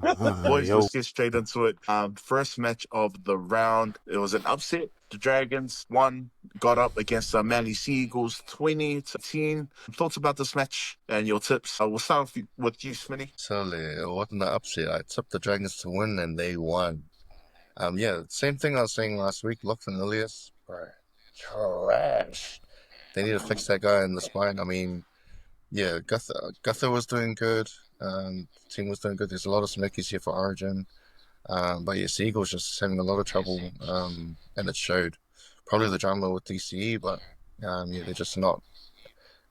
Boys, Yo, let's get straight into it. First match of the round. It was an upset. The Dragons won, got up against the Manly Sea Eagles 20-10. Thoughts about this match and your tips? We'll start with you, Smitty. So it wasn't an upset. I tipped the Dragons to win and they won. Yeah, same thing I was saying last week. Lachlan Ilias, bro, trash. They need to fix that guy in the spine. I mean, yeah, Guther was doing good. Team was doing good. There's a lot of Smokies here for Origin. But yeah, Seagull's just having a lot of trouble. And it showed. Probably the drama with DCE, but yeah, they're just not.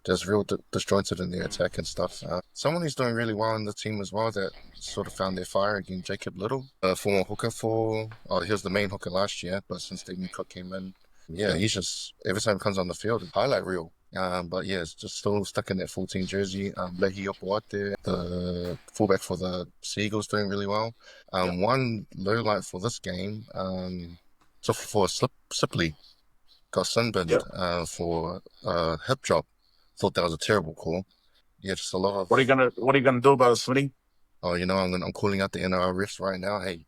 There's real disjointed in their attack and stuff. Someone who's doing really well in the team as well that sort of found their fire again, Jacob Little, former hooker he was the main hooker last year, but since Stephen Cook came in, yeah, he's just, every time he comes on the field, highlight reel. But yeah, it's just still stuck in that 14 jersey. Lehi Opoate, the fullback for the Seagulls, doing really well. One low light for this game, so for Sipley, got sunburned for a hip drop. Thought that was a terrible call. Yeah, just a lot of. What are you gonna do about it, Smitty? Oh, I'm calling out the NRL refs right now. Hey,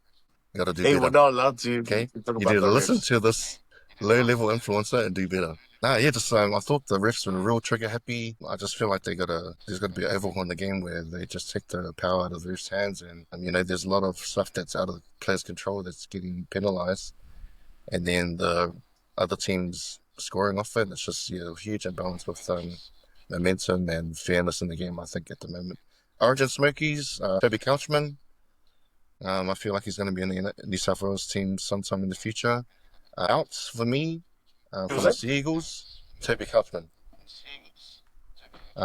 you gotta do Hey, better. we're not allowed to. Okay, talk you about need to the listen refs. to this low-level influencer and do better. Nah, yeah, just I thought the refs were real trigger happy. I just feel like there's got to be an overhaul in the game where they just take the power out of the refs' hands, and there's a lot of stuff that's out of the players' control that's getting penalised, and then the other teams scoring off it. It's just a huge imbalance with momentum and fairness in the game, I think, at the moment. Origin Smokies, Toby Couchman. I feel like he's going to be in the New South Wales team sometime in the future. Out for me, for the Sea Eagles, Toby Couchman.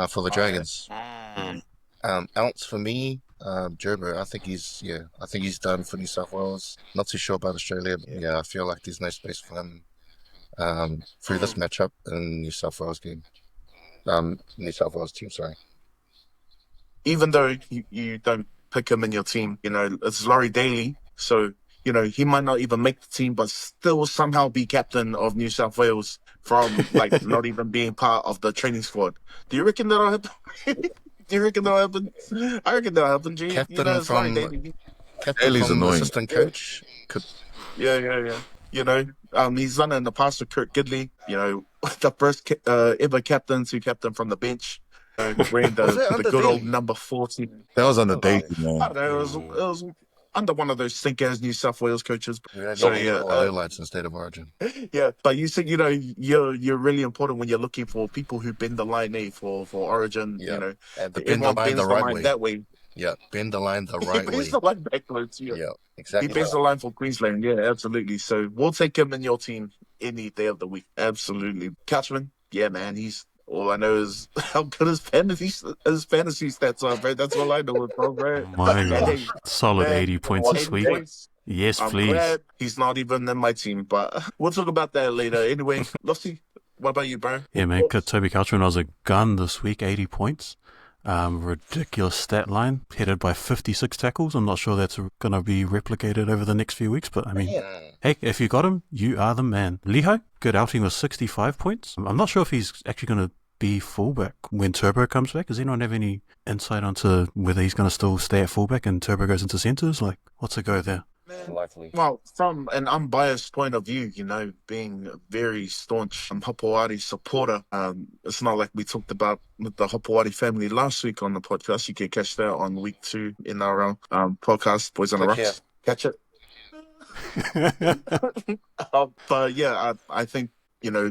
For the Dragons. Out for me, Gerber. I think he's done for New South Wales. Not too sure about Australia, but yeah, I feel like there's no space for him through this matchup in New South Wales game. New South Wales team, sorry. Even though you don't pick him in your team, it's Laurie Daly, so he might not even make the team, but still somehow be captain of New South Wales from not even being part of the training squad. Do you reckon that'll happen? Do you reckon that'll happen? I reckon that'll happen. G. Captain It's Laurie from Daly. Daly's annoying. Assistant coach. Yeah. He's done it in the past with Kurt Gidley. The first ever captain to captain from the bench. Wearing the good old number 14. That was on the date, I man. don't know. It was under one of those stink-ass New South Wales coaches. So highlights instead of Origin. Yeah, but you said you're really important when you're looking for people who bend the line, for Origin. Yeah. And bend the line the right way. That way. Yeah, bend the line the right way. He bends the line backwards. Yeah, exactly. He bends the line for Queensland. Yeah, absolutely. So we'll take him in your team any day of the week. Absolutely. Couchman, yeah, man, he's. All I know is how good his fantasy stats are, bro. That's all I know, bro. my gosh. Solid 80 points this week. Yes, I'm please. glad he's not even in my team, but we'll talk about that later. Anyway, Lofty, what about you, bro? Yeah, man, Toby Couchman was a gun this week, 80 points. Ridiculous stat line, headed by 56 tackles. I'm not sure that's going to be replicated over the next few weeks, but I mean, hey, if you got him, you are the man. Lehi, good outing with 65 points. I'm not sure if he's actually going to be fullback when Turbo comes back. Does anyone have any insight onto whether he's going to still stay at fullback and Turbo goes into centres? What's the go there? Likely. Well, from an unbiased point of view, being a very staunch Hopewadi supporter, it's not like we talked about with the Hopewadi family last week on the podcast. You can catch that on week 2 in our podcast, Boys on the Rocks. Catch it. But yeah, I think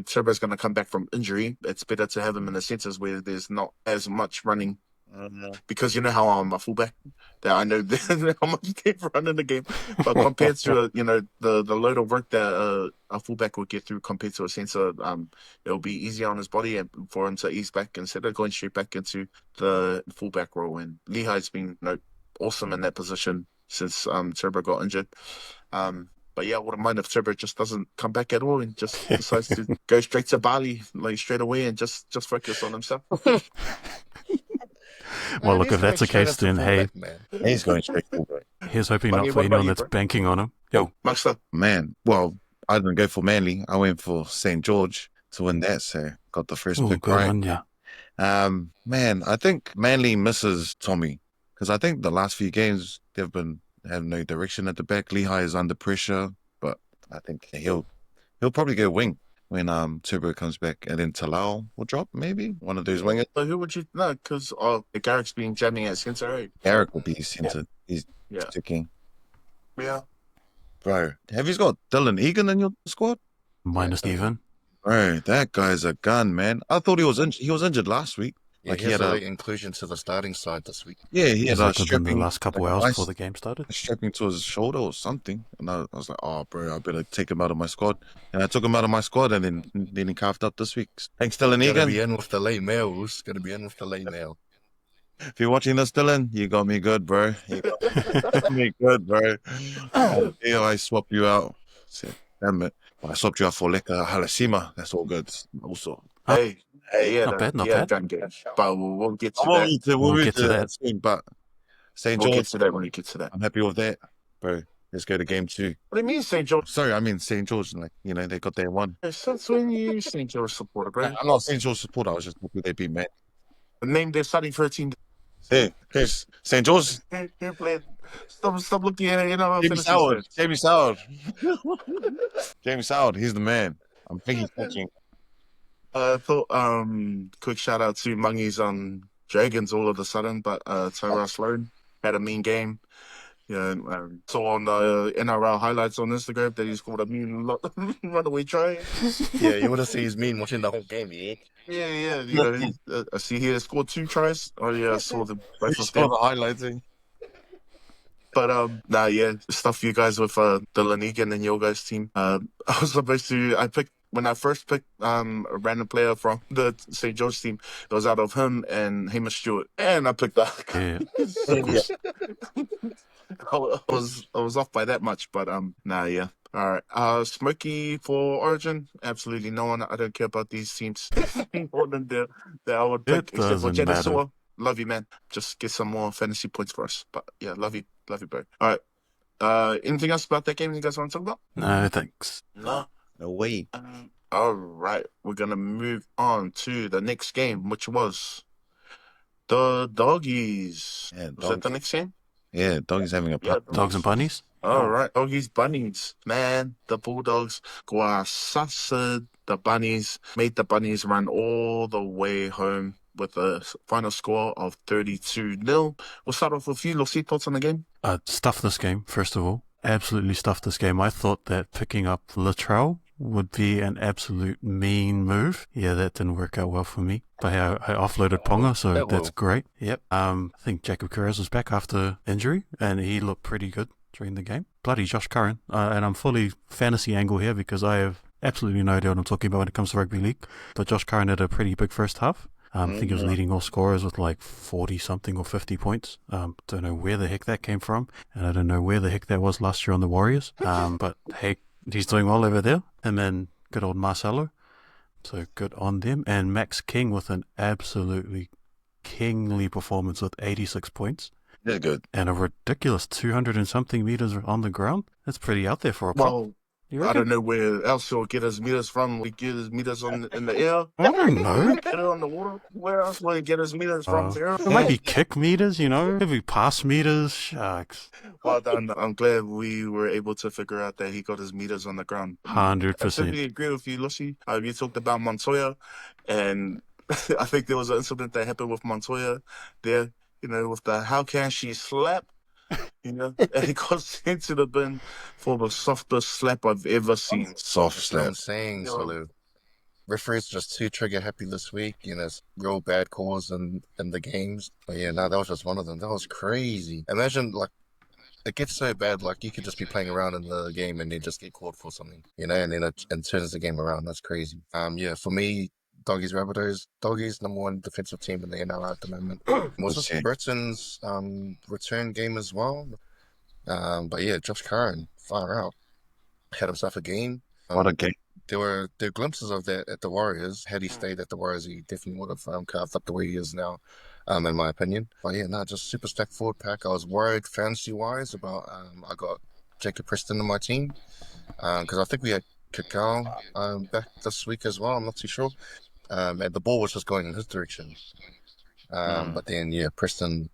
Turbo's going to come back from injury. It's better to have him in the centres where there's not as much running. Because you know how I'm a fullback, that I know how much they run in the game. But compared to the load of work that a fullback would get through compared to a centre, it'll be easier on his body and for him to ease back instead of going straight back into the fullback role. And Lehi's been awesome in that position since Turbo got injured. But yeah, I wouldn't mind if Turbo just doesn't come back at all and just decides to go straight to Bali straight away and just focus on himself. Well, look, if that's the case, then hey, He's going straight fullback. here's hoping not for anyone that's banking on him. Yo, Maxter. Man, well, I didn't go for Manly. I went for St. George to win that, so got the first pick good right. one, yeah. Man, I think Manly misses Tommy. because I think the last few games they've been have no direction at the back. Lehigh is under pressure, but I think he'll probably go wing when Turbo comes back, and then Talal will drop maybe one of those wingers. So who would you know? Because Garrick's been jamming at center, right? Garrick will be center. He's sticking. Yeah. Bro, have you got Dylan Egan in your squad? Minus even. Bro, that guy's a gun, man. I thought he was injured last week. Yeah, Like he had a late inclusion to the starting side this week. Yeah, he had Is a that within the strapping, last couple hours before the game started? strapping to his shoulder or something. And I was like, oh, bro, I better take him out of my squad. And I took him out of my squad, and then he carved up this week. Thanks, Dylan Gonna Egan. be in with the late mails. Gonna be in with the late mail. If you're watching this, Dylan, you got me good, bro. You got me good, bro. Yeah, I swapped you out. Damn it. I swapped you out for Leka Halasima. That's all good. Also. Hey, yeah, not bad. Gun game. But we'll get to We'll We'll get to that soon, but St. We'll George, get to that when we get to that. I'm happy with that, bro. Let's go to game 2. What do you mean, St. George? Sorry, I mean St. George. Like, they got their one. Since when you St. George supporter, bro? I'm not St. George supporter. I was just happy they beat man. Name their starting 13. Hey, St. George. Who played? Stop looking at it. Jamie Soward. Jamie Soward. Jamie Soward. He's the man. I'm thinking coaching. I thought quick shout out to Mungies on Dragons all of a sudden, but Tyrell Sloan had a mean game. Saw on the NRL highlights on Instagram that he scored a mean runaway try. Yeah, you want to see his mean watching the whole game, yeah? Yeah. I see he scored 2 tries. Oh yeah, I saw them both of Saw them. the highlights. But stuff you guys with Dylan Egan and your guys' team. I was supposed to. When I first picked a random player from the St. George team, it was out of him and Hamish Stewart, and I picked that. Yeah. I was off by that much, but All right. Smoky for Origin. Absolutely no one. I don't care about these teams more than that I would pick, except for Genesua. Love you, man. Just get some more fantasy points for us. But yeah, love you, bro. All right. Anything else about that game you guys want to talk about? No, thanks. No way. All right, we're gonna move on to the next game, which was the Doggies. Yeah, Was that the next game? Yeah, Doggies having a Dogs and bunnies. All right, Doggies, bunnies. Man, the Bulldogs guasased the bunnies, made the bunnies run all the way home with a final score of 32-0. We'll start off with you, Lucy. Thoughts on the game? Stuffed this game, first of all. Absolutely stuffed this game. I thought that picking up Latrell would be an absolute mean move. Yeah, that didn't work out well for me. But hey, I offloaded Ponga, so that's great. Yep. I think Jacob Carrez was back after injury, and he looked pretty good during the game. Bloody Josh Curran. And I'm fully fantasy angle here because I have absolutely no idea what I'm talking about when it comes to rugby league. But Josh Curran had a pretty big first half. I think he was leading all scorers with like 40-something or 50 points. Don't know where the heck that came from. And I don't know where the heck that was last year on the Warriors. But hey, he's doing well over there. Him and good old Marcelo. So good on them. And Max King with an absolutely kingly performance with 86 points. Yeah, good. And a ridiculous 200 and something meters on the ground. That's pretty out there for a prop. Well, I don't know where else he'll get his meters from. We get his meters in the air. I don't know. Get it on the water. Where else will he get his meters from? It might be kick meters, maybe pass meters. Shucks. Well done. I'm glad we were able to figure out that he got his meters on the ground. 100%. I simply agree with you, Lucy. You talked about Montoya, and I think there was an incident that happened with Montoya there, with the how can she slap? And he got sent to the bin for the softest slap I've ever seen. Soft That's what I'm slap. saying, so referees just too trigger happy this week. It's real bad calls in the games. But yeah, no, that was just one of them. That was crazy. Imagine, it gets so bad, you could just be playing around in the game and then just get called for something, and then it turns the game around. That's crazy. For me, Doggies, Rabbitohs. Doggies, number 1 defensive team in the NRL at the moment. Was this Britain's return game as well? But yeah, Josh Curran, far out. Had himself a game. What a game. There were glimpses of that at the Warriors. Had he stayed at the Warriors, he definitely would have carved up the way he is now, in my opinion. But yeah, just super stacked forward pack. I was worried fantasy-wise about, I got Jacob Preston in my team, because I think we had Cacao back this week as well. I'm not too sure. And the ball was just going in his direction. But then, Preston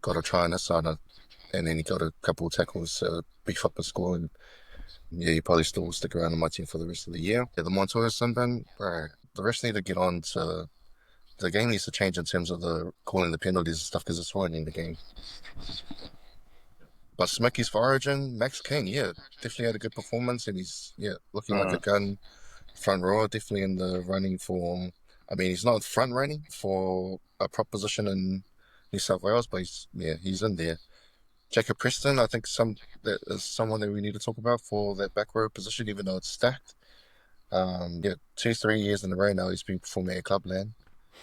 got a try on his side, and then he got a couple of tackles to beef up his score. And yeah, he probably still will stick around on my team for the rest of the year. Yeah, the Montoya Sunburn, bro, the rest need to get on to the game needs to change in terms of the calling the penalties and stuff because it's ruining the game. But Smokies for Origin, Max King, yeah, definitely had a good performance and he's looking like a gun. Front rower, definitely in the running for. I mean, he's not front running for a prop position in New South Wales, but he's in there. Jacob Preston, I think that is someone that we need to talk about for that back row position, even though it's stacked. 2-3 years in a row now he's been performing at Clubland.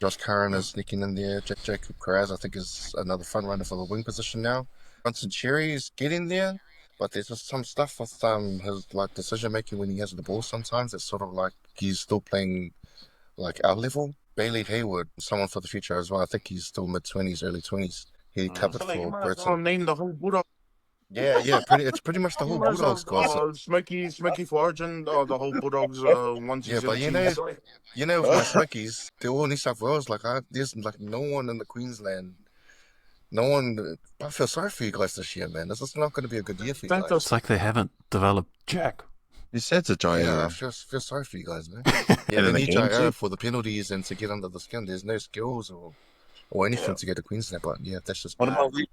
Josh Curran is sneaking in there. Jacob Carraz, I think, is another front runner for the wing position now. Brunson Cherry is getting there, but there's just some stuff with his decision making when he has the ball. Sometimes it's sort of like he's still playing like our level. Bailey Hayward, someone for the future as well. I think he's still mid-20s, early 20s. He covered for Britain. Name the whole Bulldog. It's pretty much the whole Bulldogs squad. Smoky for Origin, the whole Bulldogs onesies. But with my Smokies, they're all New South Wales. There's like no one in the Queensland. No one. I feel sorry for you guys this year, man. This is not going to be a good year for you guys. It's like they haven't developed Jack. He said to Jair. Yeah, I feel sorry for you guys, man. Yeah, they need Jair for the penalties and to get under the skin. There's no skills or anything to get to Queensland, but yeah, that's just. What about Reed?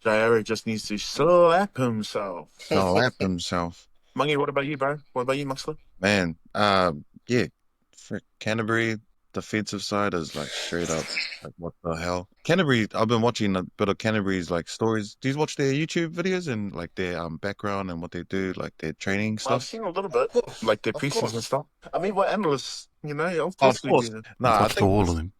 Jair just needs to slap himself. Mungie, what about you, bro? What about you, Musler? Man, for Canterbury, defensive side is like straight up, like what the hell? Canterbury, I've been watching a bit of Canterbury's like stories. Do you watch their YouTube videos and like their background and what they do, like their training stuff? I've seen a little bit, like their preseason stuff. I mean, we're analysts, of course. No, I think all of them.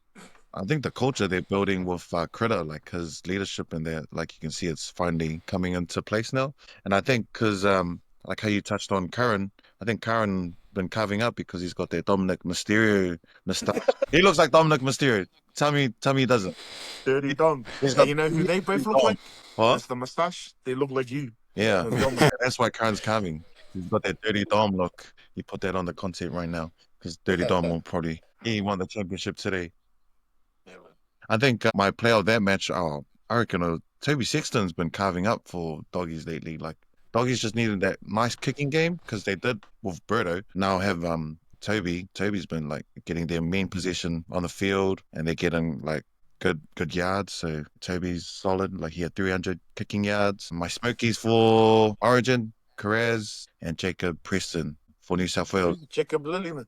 I think the culture they're building with Critter, like his leadership in there, like you can see it's finally coming into place now. And I think because, like how you touched on Curran, I think Curran been carving up because he's got that Dominic Mysterio moustache. He looks like Dominic Mysterio. Tell me he doesn't. Dirty Dom. You know who they both look like? What? That's the moustache. They look like you. Yeah, that's why Curran's carving. He's got that Dirty Dom look. You put that on the content right now because Dirty Dom will probably. He won the championship today. I think my player of that match, I reckon Toby Sexton's been carving up for Doggies lately. Like, Doggies just needed that nice kicking game because they did with Berto. Now have Toby. Toby's been like getting their main possession on the field and they're getting like good yards. So Toby's solid. Like he had 300 kicking yards. My Smokies for Origin, Carraz, and Jacob Preston for New South Wales. Jacob Lillyman.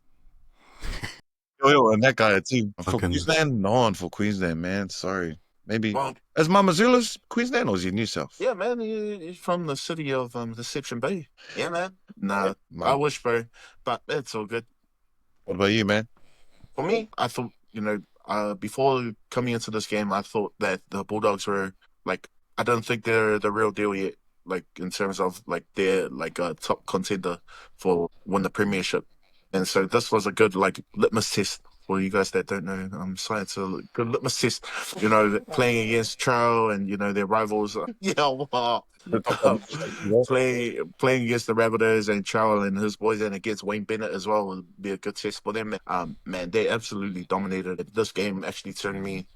And that guy too. For Queensland? No one for Queensland, man. Sorry. Maybe. Well, is Mama Zula's Queensland or is he New South? Yeah, man. He's from the city of Deception Bay. Yeah, man. Nah, I wish, bro. But it's all good. What about you, man? For me, I thought, before coming into this game, I thought that the Bulldogs were, like, I don't think they're the real deal yet. Like, in terms of, like, they're, like, a top contender for win the premiership. And so this was a good, like, litmus test for you guys that don't know. I'm sorry, it's a good litmus test, playing against Trau and, their rivals. Playing against the Rabbitohs and Trau and his boys and against Wayne Bennett as well would be a good test for them. Man, they absolutely dominated. This game actually turned me,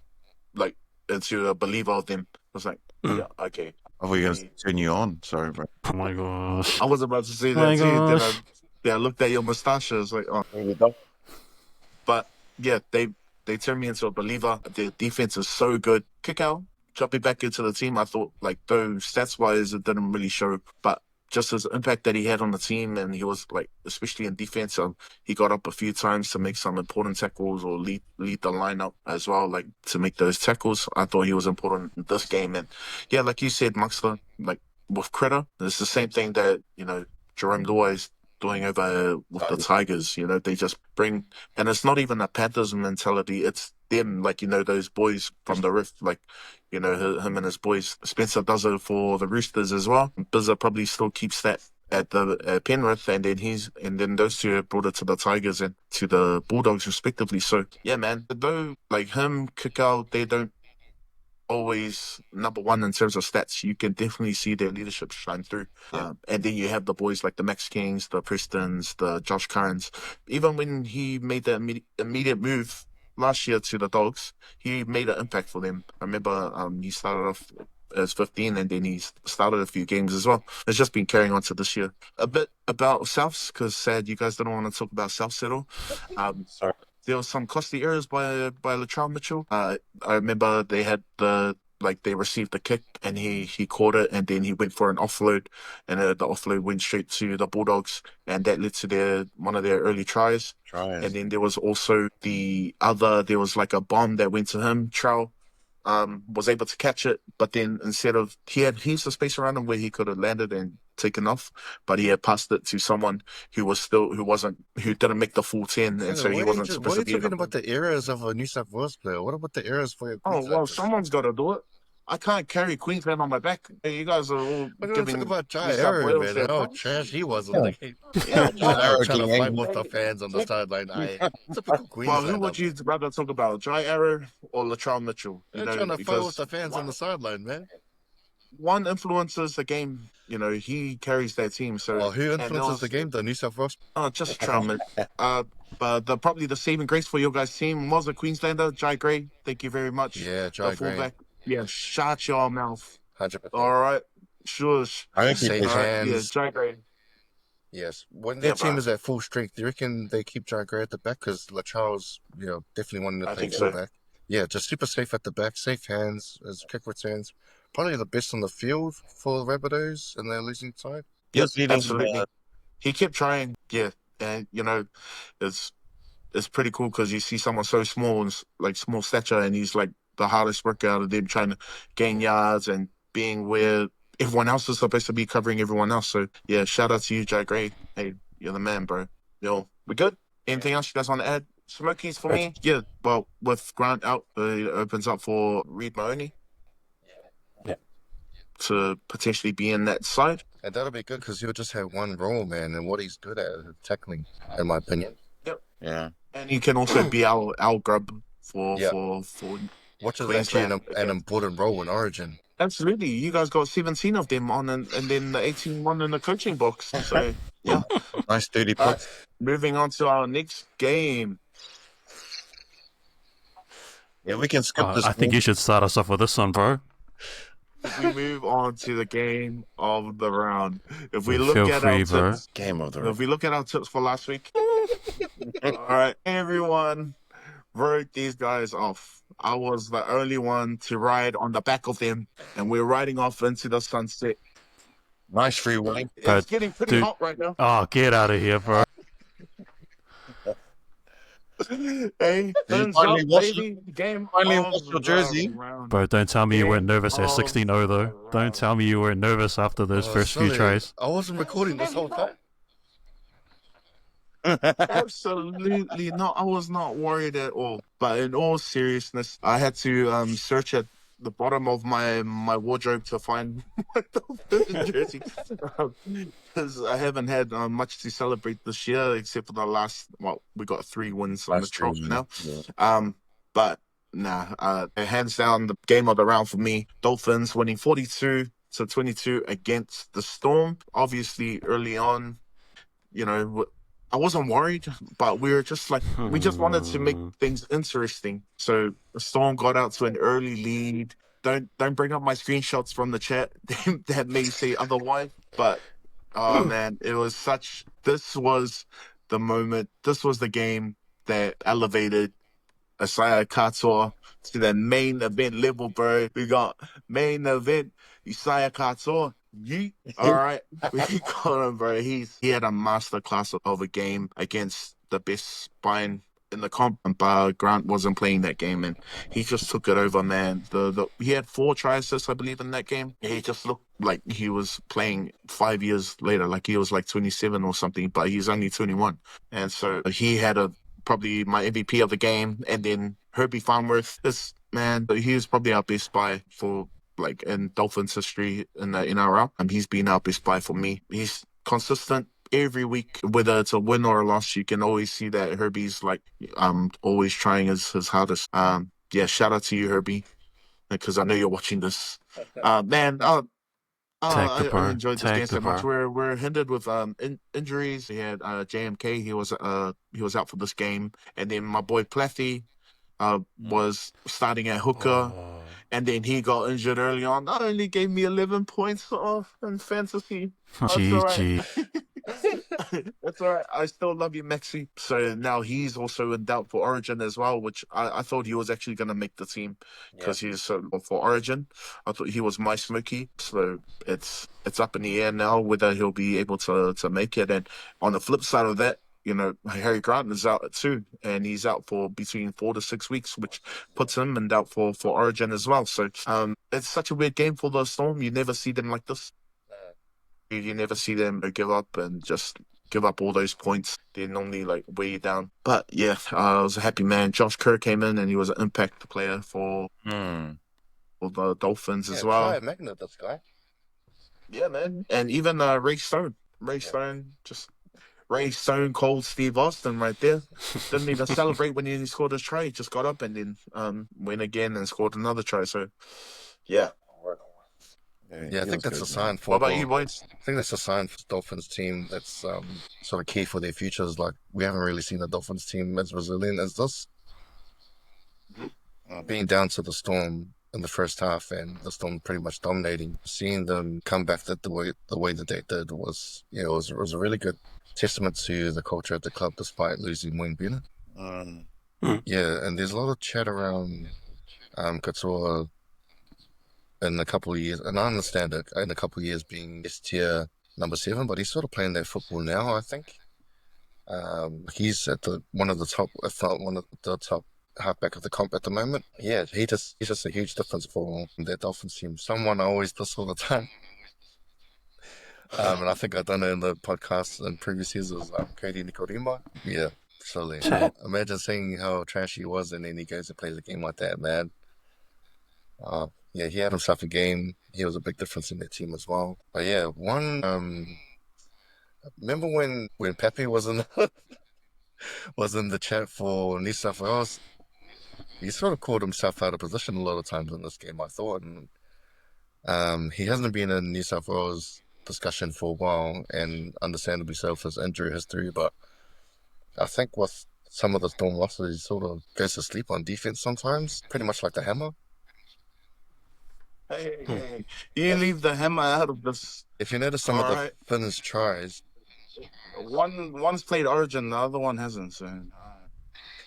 like, into a believer of them. I was like, yeah, okay. I thought you were going to turn you on. Sorry, bro. Oh, my gosh. I was about to say that too. I looked at your moustache. I was like, oh. But yeah, they turned me into a believer. Their defense is so good. Kick out, drop it back into the team. I thought, like, though stats wise, it didn't really show, but just his impact that he had on the team, and he was like, especially in defense, he got up a few times to make some important tackles or lead the lineup as well, like to make those tackles. I thought he was important in this game, and yeah, like you said, Muxler, like with Critter, it's the same thing that Jerome Law is doing over with the Tigers. They just bring, and it's not even a Panthers mentality, it's them, like, those boys from the Rift, like, him and his boys. Spencer does it for the Roosters as well. Bizza probably still keeps that at the Penrith, and then those two have brought it to the Tigers and to the Bulldogs respectively. So yeah, man, though, like him, Kikau, they don't always number one in terms of stats. You can definitely see their leadership shine through. And then you have the boys like the Max Kings, the Prestons, the Josh Currans. Even when he made the immediate move last year to the Dogs, he made an impact for them. I remember he started off as 15, and then he's started a few games as well. It's just been carrying on to this year. A bit about Souths, because said you guys don't want to talk about Souths at all. Sorry. There was some costly errors by Latrell Mitchell. I remember they had they received the kick and he caught it, and then he went for an offload, and the offload went straight to the Bulldogs, and that led to one of their early tries. And then there was also there was like a bomb that went to him. Trout was able to catch it, but then instead of he had heaps of space around him where he could have landed and taken off, but he had passed it to someone who didn't make the full 10, and so he wasn't supposed to be. What are you talking about the errors of a New South Wales player? What about the errors for your well, someone's got to do it. I can't carry Queensland on my back. You guys are all giving about New Jai South Arrow, Wales man. their How props. trash he was on the game. Yeah, Trying to fight with the fans on the sideline. Typical well, Queensland. who would you rather talk about, Jai Arrow or Latrell Mitchell? They're trying to fight with the fans on the sideline, man. One influences the game. He carries that team. So who influences the game? The New South Wales. Oh, just Trauma. But probably the saving grace for your guys' team was a Queenslander, Jai Gray. Thank you very much. Yeah, Jai Gray. Fullback. Yeah, shut your mouth. 100%. All right, shush. I think Save hands. Yeah, Jai Gray. Yes, when their team is at full strength, do you reckon they keep Jai Gray at the back? Because Latrell's, definitely wanting to play fullback. Yeah, just super safe at the back, safe hands as kick returns. Probably the best on the field for the Rabbitohs and their losing side. Yes, absolutely. He kept trying. Yeah, and it's pretty cool because you see someone so small and like small stature, and he's like the hardest worker out of them, trying to gain yards and being where everyone else is supposed to be, covering everyone else. So yeah, shout out to you, Jai Gray. Hey, you're the man, bro. We good? Anything else you guys want to add? Smokies for me? Yeah, well, with Grant out, it opens up for Reid Mahoney. Yeah. To potentially be in that side. And that'll be good because he'll just have one role, man, and what he's good at is tackling, in my opinion. Yep. Yeah. And he can also be our grub for which is actually an important role in Origin. Absolutely. You guys got 17 of them on, and then the 18 in the coaching box. So, yeah. Nice 30 points. Moving on to our next game. Yeah, we can skip this. I think you should start us off with this one, bro. We move on to the game of the round. If we look at our tips, game of the round. If we look at our tips for last week, all right, everyone wrote these guys off. I was the only one to ride on the back of them, and we're riding off into the sunset. Nice free winning. It's getting pretty hot right now. Oh, get out of here, bro. Hey, finally washed game your jersey. Bro, don't tell me you weren't nervous at 16-0, though. Don't tell me you weren't nervous after those first few tries. I wasn't recording this whole time. Absolutely not. I was not worried at all. But in all seriousness, I had to search at the bottom of my wardrobe to find my Dolphins jersey, because I haven't had much to celebrate this year except for the last. Well, we got 3 wins on the trot now. Yeah. But hands down the game of the round for me. Dolphins winning 42-22 against the Storm. Obviously, early on, I wasn't worried, but we were just we just wanted to make things interesting. So the Storm got out to an early lead. Don't bring up my screenshots from the chat that may say otherwise. But oh man, this was the moment. This was the game that elevated Isaiah Katoa to the main event level, bro. We got main event Isaiah Katoa. Yeet. All right. We got him, bro. He had a masterclass of a game against the best spine in the comp, but Grant wasn't playing that game, and he just took it over, man. He had 4 try assists, I believe, in that game. He just looked like he was playing 5 years later, like he was like 27 or something, but he's only 21. And so he had probably my MVP of the game, and then Herbie Farnworth. He was probably our best spy for in Dolphins history in the NRL. He's been our best spy for me. He's consistent every week, whether it's a win or a loss. You can always see that Herbie's always trying his hardest. Shout out to you, Herbie, because I know you're watching this. Man, I enjoyed this game so much. We're hindered with injuries. He had JMK. He was out for this game, and then my boy Plathy. was starting at hooker, and then he got injured early on. That only gave me 11 points off in fantasy. That's all right. That's all right. I still love you, Maxi. So now he's also in doubt for Origin as well, which I thought he was actually going to make the team because he's for Origin. I thought he was my Smoky. So it's up in the air now whether he'll be able to make it. And on the flip side of that, Harry Grant is out too, and he's out for between 4 to 6 weeks, which puts him in doubt for Origin as well. So it's such a weird game for the Storm. You never see them like this. You never see them give up and just give up all those points. They're normally like way down. But yeah, I was a happy man. Josh Kerr came in and he was an impact player for the Dolphins as well. Try a magnet, this guy. Yeah, man. And even Ray Stone. Ray Stone called Steve Austin right there. Didn't even celebrate when he scored his try. He just got up and then went again and scored another try. So, yeah. Yeah, I think that's a sign for. What about you, boys? I think that's a sign for the Dolphins team that's sort of key for their futures. Like, we haven't really seen the Dolphins team as resilient as this. Being down to the Storm in the first half and the Storm pretty much dominating, seeing them come back the way that they did was a really good testament to the culture of the club despite losing Wayne Bennett. Yeah, and there's a lot of chat around Katoa in a couple of years, and I understand it, in a couple of years being S-tier number 7, but he's sort of playing that football now, I think. He's at one of the top, if not one of the top halfback of the comp at the moment. Yeah, he's just a huge difference for that Dolphins team. Someone I always diss all the time. And I think I've done it in the podcast in previous years was Cody Nikorima. Yeah, surely. Imagine seeing how trash he was and then he goes and plays a game like that, man. Yeah, he had himself a game. He was a big difference in their team as well. But yeah, remember when Pepe was in the chat for New South Wales? He sort of called himself out of position a lot of times in this game, I thought. And he hasn't been in New South Wales discussion for a while, and understandably so for his injury history. But I think with some of the Storm losses, he sort of goes to sleep on defense sometimes, pretty much like the Hammer. Hey. You leave the Hammer out of this. If you notice some of the Finns tries, one's played Origin, the other one hasn't. So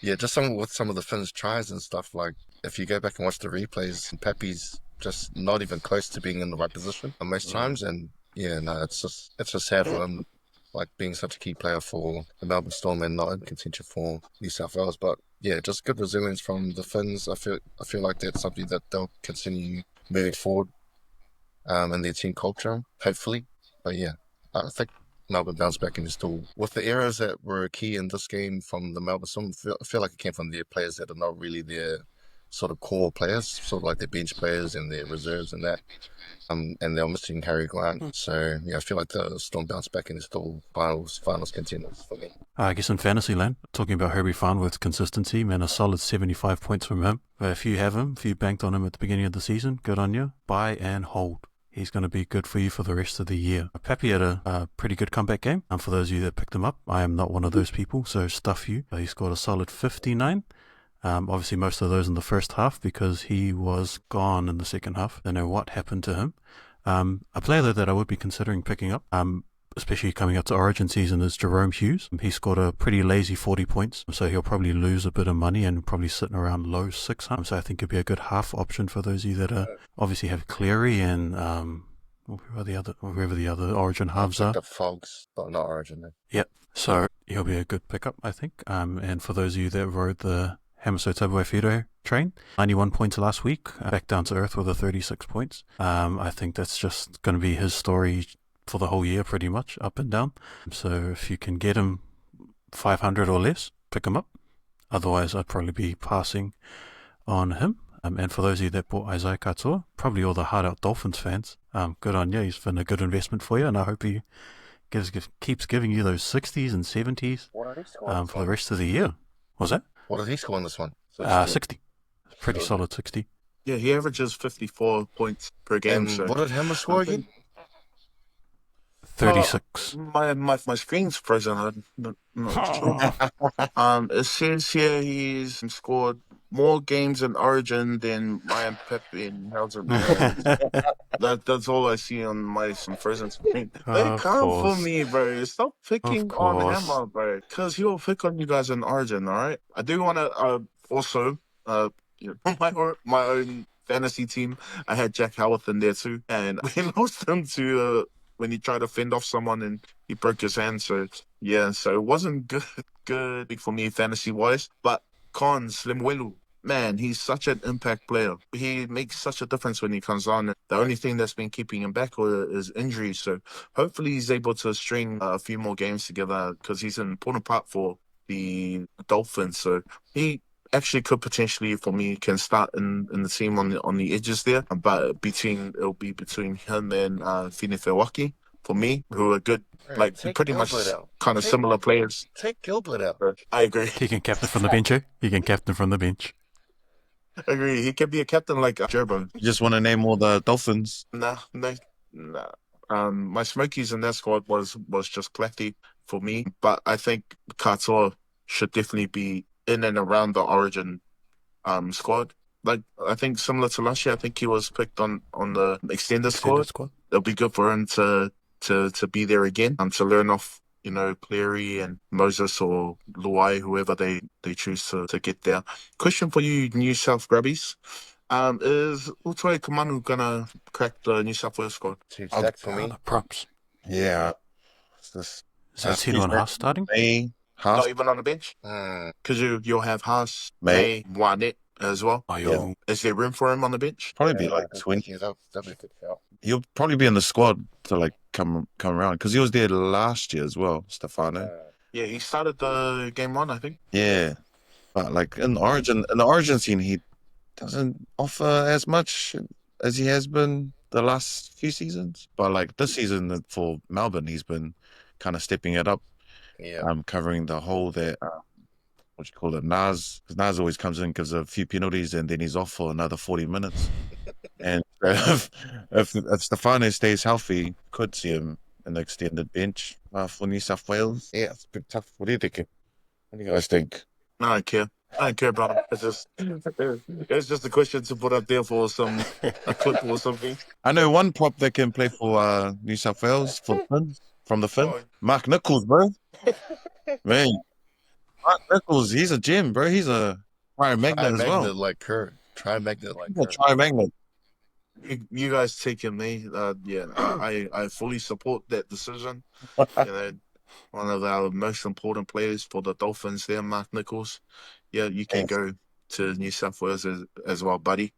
yeah, just with some of the Finns tries and stuff. Like if you go back and watch the replays, Pepe's just not even close to being in the right position most times. And yeah, no, it's just sad for him, like being such a key player for the Melbourne Storm and not in contention for New South Wales. But yeah, just good resilience from the Finns. I feel like that's something that they'll continue moving forward in their team culture, hopefully. But yeah, I think Melbourne bounced back and still, with the errors that were key in this game from the Melbourne Storm, I feel like it came from their players that are not really their sort of core players, sort of like their bench players and their reserves and that. And they're missing Harry Grant. So yeah, I feel like the Storm bounced back and still finals contenders for me. I guess in fantasy land, talking about Herbie Farnworth's consistency, man, a solid 75 points from him. But if you have him, if you banked on him at the beginning of the season, good on you. Buy and hold. He's going to be good for you for the rest of the year. Pepe had a pretty good comeback game. And for those of you that picked him up, I am not one of those people, so stuff you. He scored a solid 59. Obviously, most of those in the first half because he was gone in the second half. Don't know what happened to him. A player though that I would be considering picking up, especially coming up to Origin season, is Jerome Hughes. He scored a pretty lazy 40 points, so he'll probably lose a bit of money and probably sitting around low 600. So I think it'd be a good half option for those of you that obviously have Cleary and whoever the other Origin halves are. The Fogs, but not Origin. Though. Yep. So he'll be a good pickup, I think. And for those of you that rode the Hamaso Tabuai train, 91 points last week, back down to earth with a 36 points. I think that's just going to be his story for the whole year, pretty much, up and down. So if you can get him 500 or less, pick him up. Otherwise, I'd probably be passing on him. And for those of you that bought Isaiah Katoa, probably all the hard-out Dolphins fans, good on you. He's been a good investment for you, and I hope he keeps giving you those 60s and 70s for the rest of the year. What's that? What did he score on this one? 60. Pretty solid 60. Yeah, he averages 54 points per game. And what did Hammer score again? 36. My screen's frozen. I'm not sure. It says here he's scored more games in Origin than Ryan Pepe and Helton. Man. That's all I see on my frozen screen. They Of come for course. me, bro. Stop picking Of on course. Hammer, bro. Because he'll pick on you guys in Origin, all right? I do want to also, my own fantasy team, I had Jack Howarth in there too. And we lost him to when he tried to fend off someone and he broke his hand. So, yeah, so it wasn't good for me fantasy-wise. But cons, Lemuelu, man, he's such an impact player. He makes such a difference when he comes on. The only thing that's been keeping him back is injuries. So hopefully he's able to string a few more games together because he's an important part for the Dolphins. So he actually could potentially, for me, can start in the team on the edges there. But it'll be between him and Finefewaki for me, who are good, like Take pretty much Gilbert out. kind of similar players. Take Gilbert out. I agree. He can captain from the bench, eh? He can captain from the bench. I agree. He can be a captain like Gerbo. You just want to name all the Dolphins? Nah. My Smokies in that squad was just plenty for me, but I think Katoa should definitely be in and around the Origin squad. Like I think similar to last year, I think he was picked on the extended squad. It'll be good for him to be there again, to learn off, Cleary and Moses or Luai, whoever they choose to get there. Question for you, New South Grubbies. Is Utoi Kamanu gonna crack the New South Wales squad? 2 stacks for me. Props. Yeah. It's just, Is that Tino and Haas starting? May, Haas, Not even on the bench? Because you'll have Haas, May. Wanet as well. Oh, yo. Is there room for him on the bench? probably be like 20. Yeah, that'd be a good shout. He'll probably be in the squad to like come around because he was there last year as well, Stefano. Yeah, he started the game 1, I think. Yeah, but like in the Origin scene, he doesn't offer as much as he has been the last few seasons. But like this season for Melbourne, he's been kind of stepping it up. Yeah. Covering the whole there. What do you call it? Nas, because Nas always comes in, gives a few penalties, and then he's off for another 40 minutes. And if Stefano stays healthy, could see him in the extended bench for New South Wales. Yeah, it's a bit tough. What do you think? What do you guys think? I don't care. I don't care about him. It's just a question to put up there for a clip or something. I know one prop that can play for New South Wales for Finns, from the Fin. Mark Nichols, bro. Man, Mark Nichols, he's a gem, bro. He's a tri-magnet as well. Like Kurt. Tri-magnet like He's a Kurt. tri-magnet. You guys taking me? I fully support that decision. One of our most important players for the Dolphins there, Mark Nichols. Yeah, you can go to New South Wales as well, buddy.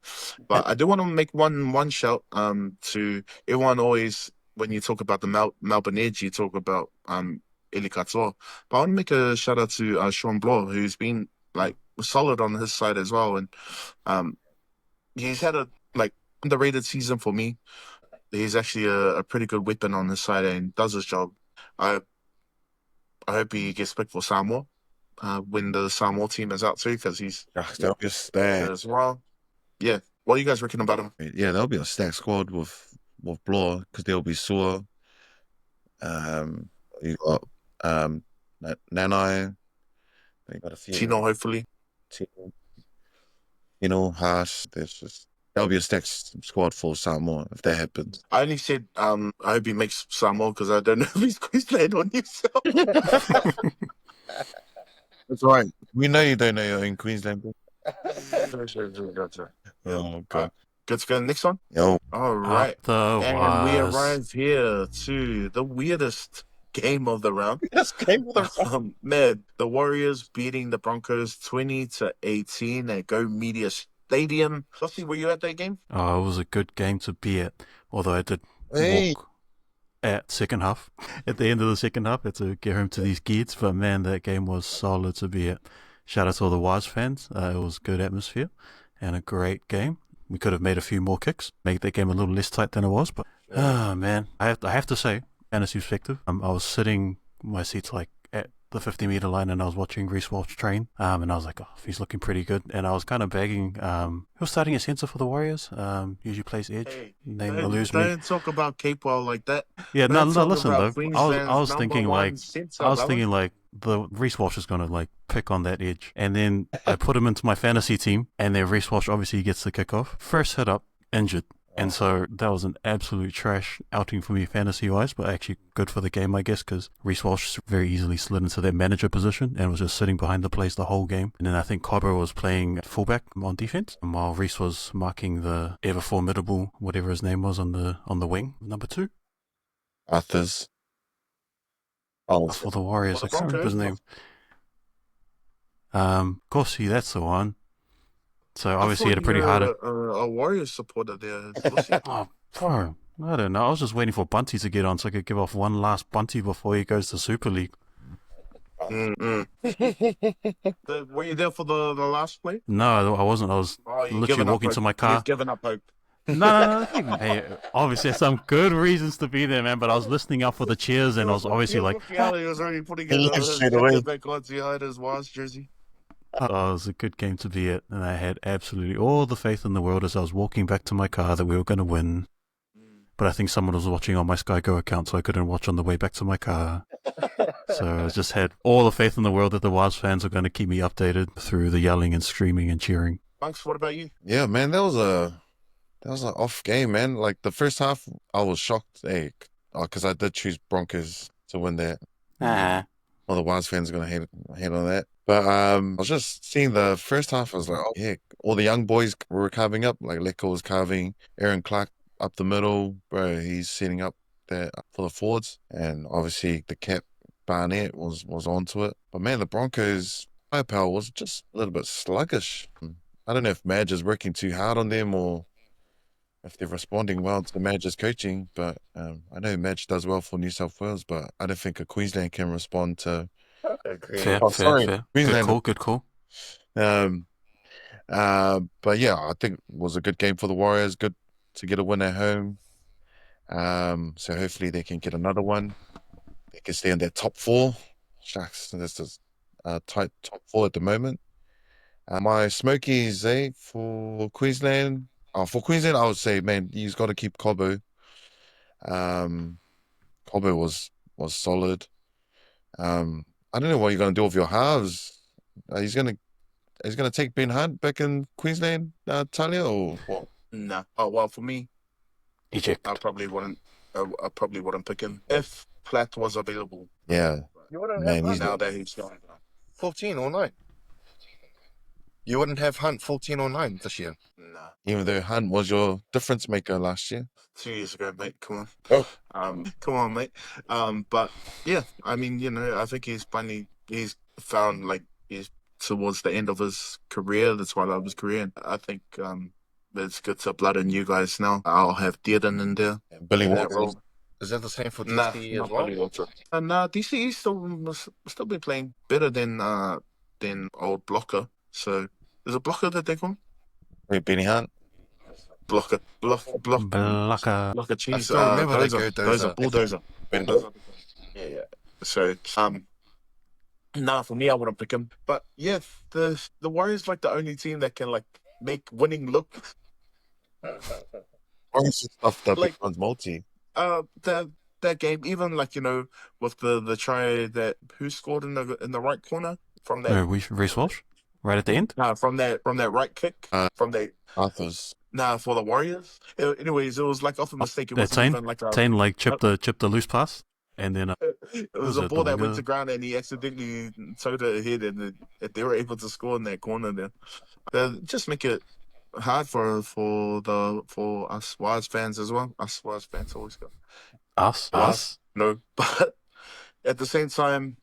But I do want to make one shout to everyone. Always when you talk about the Melbourne Edge, you talk about Eli Katoa. But I want to make a shout out to Sean Bloor, who's been like solid on his side as well, and he's had a underrated season for me. He's actually a pretty good weapon on his side and does his job. I hope he gets picked for Samoa when the Samoa team is out too, because he's That'll be a stack. as well. Yeah, what do you guys reckon about him? Yeah, there'll be a stack squad with Bloor because there'll be Sua. You got Nanai. You got a few. Tino, hopefully. Haas. That'll be a stack squad for Samoa if that happens. I only said I hope he makes Samoa because I don't know if he's Queensland or New South. That's right. We know you don't know you're in Queensland. Gotcha. Oh, God. Good to go. Next one. Yo. All right. And we Otherwise, arrive here to the weirdest game of the round. This game with the Man, the Warriors beating the Broncos 20-18 at Go Media Stadium. Flossie, were you at that game? it was a good game to be at, although I did Hey. walk at second half. At the end of the second half, had to get home to these kids, but man, that game was solid to be at. Shout out to all the Wise fans. It was good atmosphere and a great game. We could have made a few more kicks, make that game a little less tight than it was, but man, I have to say, fantasy perspective, I was sitting my seats like at the 50-meter line and I was watching Reece Walsh train, and I was like, he's looking pretty good, and I was kind of begging, he was starting at centre for the Warriors, usually plays edge, name will lose me. Don't talk about Capewell like that. Yeah, no, Don't talk listen about though, Queensland's I was number thinking one like, centre, I was brother. thinking like, the Reece Walsh is going to like pick on that edge. And then I put him into my fantasy team, and then Reece Walsh obviously gets the kickoff. First hit up, injured. And so that was an absolute trash outing for me fantasy-wise, but actually good for the game, I guess, because Reece Walsh very easily slid into that manager position and was just sitting behind the plays the whole game. And then I think Cobbo was playing fullback on defense, while Reece was marking the ever formidable, whatever his name was, on the wing, number 2. Arthur's. Oh, For the Warriors, For I the can't remember his name. Corsi, that's the one. So obviously he had a pretty hard. A Warriors supporter there. Oh, bro, I don't know. I was just waiting for Bunty to get on so I could give off one last Bunty before he goes to Super League. Were you there for the last play? No, I wasn't. I was literally walking to my car. You've given up hope. No. Hey, obviously, there's some good reasons to be there, man. But I was listening out for the cheers, and I was obviously like, he was already putting it back on behind his Waz jersey. oh, it was a good game to be at, and I had absolutely all the faith in the world as I was walking back to my car that we were going to win. But I think someone was watching on my Sky Go account, so I couldn't watch on the way back to my car. So I just had all the faith in the world that the Waz fans are going to keep me updated through the yelling and screaming and cheering. Monks, what about you? yeah, man, that was an off game, man. Like the first half, I was shocked, because I did choose Broncos to win that. Well, the Waz fans are gonna hate on that. But I was just seeing the first half. I was like, oh heck, all the young boys were carving up. Like Lecco was carving, Aaron Clark up the middle, bro. He's setting up that for the forwards, and obviously the cap Barnett was onto it. But man, the Broncos firepower was just a little bit sluggish. I don't know if Madge is working too hard on them or if they're responding well to Madge's coaching, but I know Madge does well for New South Wales, but I don't think a Queensland can respond to. Fair. Queensland. Good call. But yeah, I think it was a good game for the Warriors. Good to get a win at home. So hopefully they can get another one. They can stay in their top 4. Shucks, that's just a tight top 4 at the moment. My Smokies, for Queensland. For Queensland, I would say, man, you've got to keep Cobbo. Cobbo was solid. I don't know what you're gonna do with your halves. He's gonna take Ben Hunt back in Queensland, Talia, or what? Nah. Oh well, for me, Eject. I probably wouldn't pick him if Platt was available. Yeah, You wouldn't man, have he's Hunt Now that he's gone. 14 or 9. You wouldn't have Hunt 14 or 9 this year. Nah. even though Hunt was your difference maker last year. 2 years ago, mate. Come on. Oh. Come on, mate. But yeah, I mean, I think he's found he's towards the end of his career. That's why I love his career. I think it's good to blood in you guys now. I'll have Dearden in there. And Billy in that Walker. role. Is that the same for Nah, DC not as well? Billy Walker. DCE still been playing better than old Blocker. So there's a Blocker that they call him? Wait, Benny Hunt. Blocker Blaka. cheese. I still remember that Dozer. Bulldozer. Yeah. So for me, I wouldn't pick him. But yeah, the Warriors the only team that can make winning look. Honestly, stuff that Like- becomes multi. That game, even with the try that who scored in the right corner from that Reece Walsh? Right at the end? from that right kick from the Arthur's. for the Warriors. Anyways, it was off a mistake. It That wasn't even like a Tane chipped the loose pass, and then it was a ball that went to ground and he accidentally towed it ahead, and they were able to score in that corner there. Just make it hard for us Wise fans as well. Us Wise fans always go. us. No, but at the same time,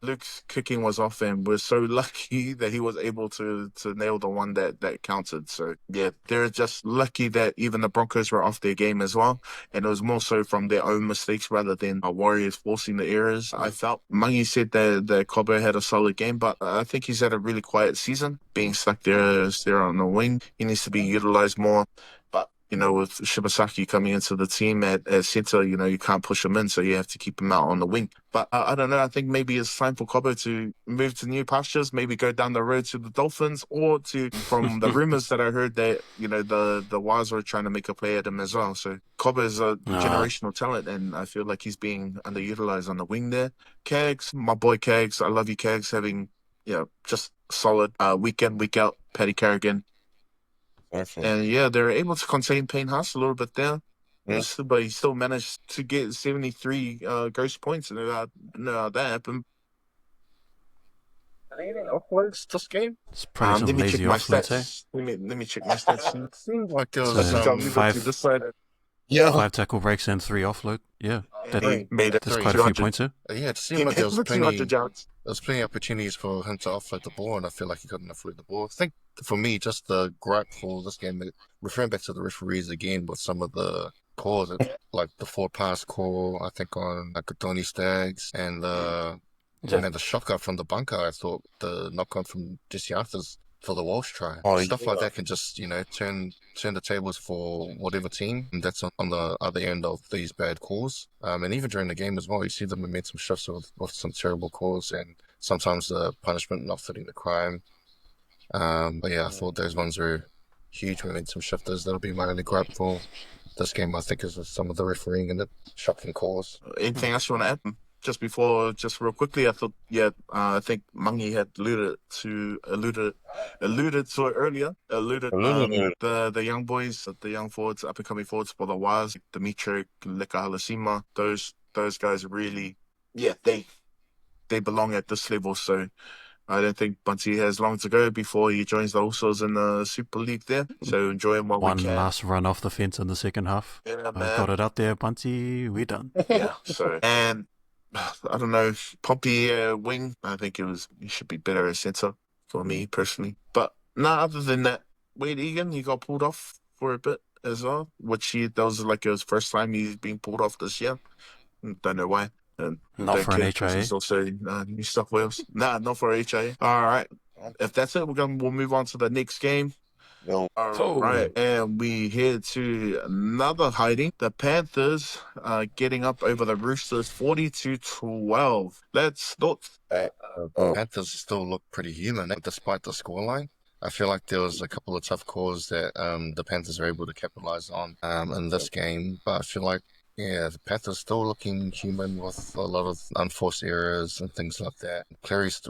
Luke's kicking was off, and we're so lucky that he was able to nail the one that counted. So yeah, they're just lucky that even the Broncos were off their game as well, and it was more so from their own mistakes rather than our Warriors forcing the errors. I felt Mangi said that Cobbo had a solid game, but I think he's had a really quiet season, being stuck there on the wing. He needs to be utilized more. But with Shibasaki coming into the team at center, you can't push him in, so you have to keep him out on the wing. But I don't know. I think maybe it's time for Cobo to move to new pastures, maybe go down the road to the Dolphins, or from the rumors that I heard that, the Wires were trying to make a play at him as well. So Cobo is a generational talent, and I feel like he's being underutilized on the wing there. Kags, my boy Kags, I love you, Kags, having, just solid week in, week out, Paddy Carrigan. And they're able to contain Payne Haas a little bit there. Yes. But he still managed to get 73 ghost points. And that happened. Any offloads this game? It's probably some let me check lazy my offloads, stats. Let me check my stats. It seemed like there So, was five tackle breaks and 3 offload. Yeah, he made it. that's quite a few points here. Yeah, it seemed like there was plenty of opportunities for him to offload the ball, and I feel like he couldn't offload the ball. I think for me, just the gripe for this game, referring back to the referees again with some of the calls, like the 4-pass call, I think on Tony Staggs, and the shot cut from the bunker. I thought the knock on from Jesse Arthur's for the Walsh try. Stuff like that can just, turn the tables for whatever team that's on the other end of these bad calls. And even during the game as well, you see the momentum shifts with some terrible calls and sometimes the punishment not fitting the crime. But yeah, I thought those ones were huge momentum shifters. That'll be my only gripe for this game, I think, is with some of the refereeing and the shocking calls. Anything else you want to add? Just real quickly, I thought, I think Mangi had alluded to it earlier. The young boys, the young forwards, up and coming forwards for the Wires, Dimitri, Leka Halasima, those guys really, they belong at this level. So I don't think Bunty has long to go before he joins the Usos in the Super League there. So enjoy him while we can. One last run off the fence in the second half. Yeah, I got it out there, Bunty. We're done. Yeah. So and I don't know, Pompey wing. I think he should be better as centre for me personally. But other than that, Wade Egan, he got pulled off for a bit as well, that was like his first time he's being pulled off this year. Don't know why. Not for an HIA. He's also New South Wales. Not for HIA. All right. If that's it, we'll move on to the next game. All right, and we head to another hiding. The Panthers getting up over the Roosters 40-12. Let's look. Panthers still look pretty human despite the scoreline. I feel like there was a couple of tough calls that the Panthers are able to capitalize on in this game, but I feel like the Panthers still looking human with a lot of unforced errors and things like that.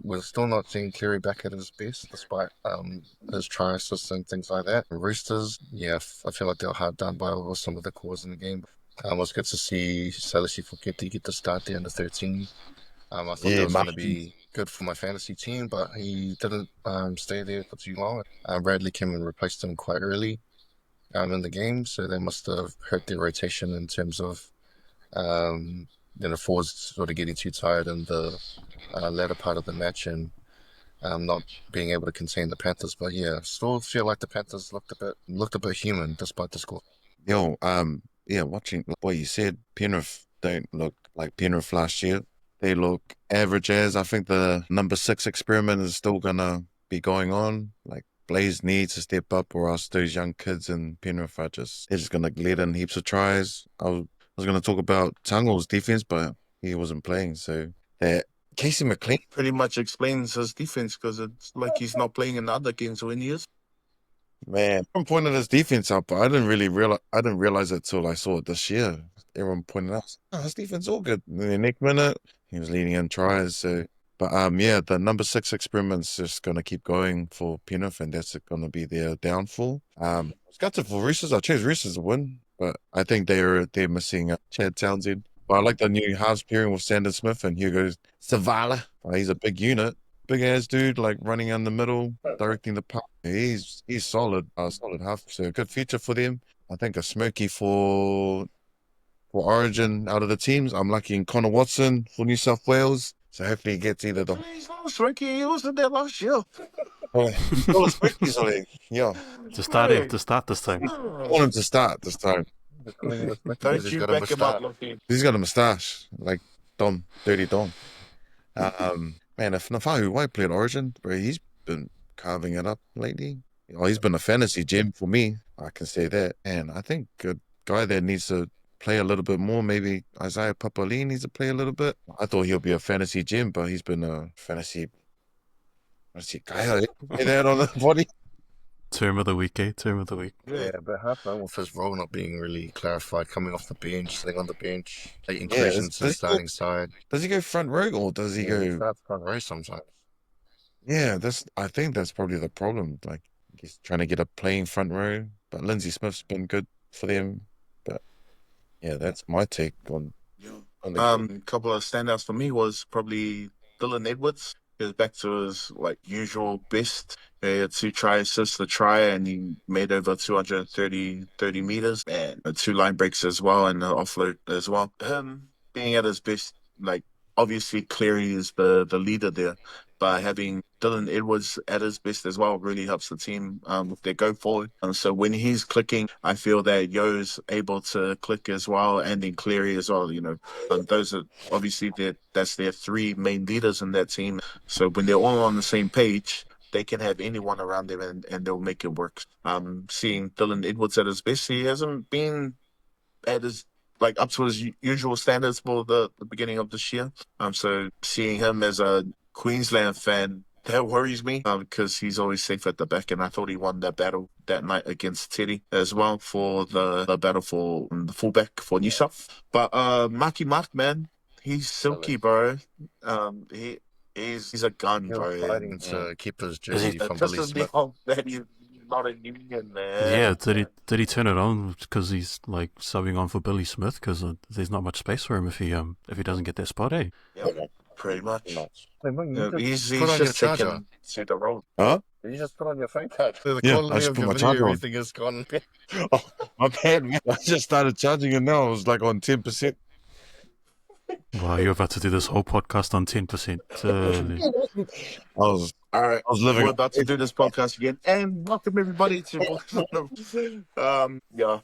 We're still not seeing Cleary back at his best, despite his try assists and things like that. Roosters, I feel like they were hard done by with some of the calls in the game. It was good to see Salasi Foketi get the start there in the 13. I thought that was going to be good for my fantasy team, but he didn't stay there for too long. Bradley came and replaced him quite early in the game, so they must have hurt their rotation in terms of forwards sort of getting too tired in the latter part of the match and not being able to contain the Panthers. But still feel like the Panthers looked a bit human despite the score. Watching what you said, Penrith don't look like Penrith last year. They look average as. I think the number 6 experiment is still gonna be going on. Like, Blaze needs to step up, or else those young kids in Penrith they're just going to let in heaps of tries. I was going to talk about Tangle's defense, but he wasn't playing. So that Casey McLean pretty much explains his defense, because it's like he's not playing in the other games when he is. Man, everyone pointed his defense out, but I didn't realize it till I saw it this year. Everyone pointed out, his defense all good. And then the next minute, he was leading in tries. So. But the number 6 experiment's just going to keep going for Penrith, and that's going to be their downfall. It's got to for Roosters. I chose Roosters to win, but I think they're missing Chad Townsend. But I like the new halves pairing with Sandon Smith and Hugo Savala. He's a big unit, big ass dude, like running in the middle, directing the puck. He's solid half. So good future for them. I think a Smoky for Origin out of the teams. I'm liking Connor Watson for New South Wales. So hopefully he gets either the... He's not Smoky. He wasn't there last year. To start this time. I want him to start this time. Don't you back him up, Lucky. He's got a moustache, like Dirty Dom. Man, if Nafahu White played Origin, bro, he's been carving it up lately. He's been a fantasy gem for me. I can say that. And I think a guy that needs to play a little bit more, maybe Isaiah Papali needs to play a little bit. I thought he'll be a fantasy gem, but he's been a fantasy guy. Say that on the body. Term of the week, eh? Term of the week. Yeah, but half done with his role not being really clarified, coming off the bench, sitting on the bench, late Yeah, inclusions to the starting side. does he go front row or does he He go? starts front row sometimes. Yeah, I think that's probably the problem. Like he's trying to get a playing front row, but Lindsay Smith's been good for them. But yeah, that's my take on the game. Couple of standouts for me was probably Dylan Edwards. He was back to his like usual best. He had 2 assists, the try, and he made over 230 meters and 2 line breaks as well, and an offload as well. Him being at his best, like obviously Cleary is the leader there, but having Dylan Edwards at his best as well really helps the team with their go forward. So when he's clicking, I feel that Yo's able to click as well, and then Cleary as well. Those are obviously that's their 3 main leaders in that team. So when they're all on the same page, they can have anyone around them and they'll make it work. Seeing Dylan Edwards at his best, he hasn't been at his like up to his usual standards for the beginning of this year. So seeing him as a Queensland fan, that worries me because he's always safe at the back, and I thought he won that battle that night against Teddy as well for the battle for the fullback for New South. But Marky Mark, man, he's silky, bro. He's a gun, He bro. was fighting to keep his jersey from Billy Smith. That he's not a union, man. Yeah, did he turn it on because he's like subbing on for Billy Smith because there's not much space for him if he doesn't get that spot, eh? Yeah, pretty much. Hey, man, you He's just put on your just charger. taken to the role. Huh? Did you just put on your phone charger? The Yeah, I quality just of put your my video, charger on. everything is gone. Oh, my bad, man. I just started charging it now. I was like on 10%. Wow, you're about to do this whole podcast on 10%. All right, I was living. we're about to do this podcast again, and welcome everybody to. Yeah,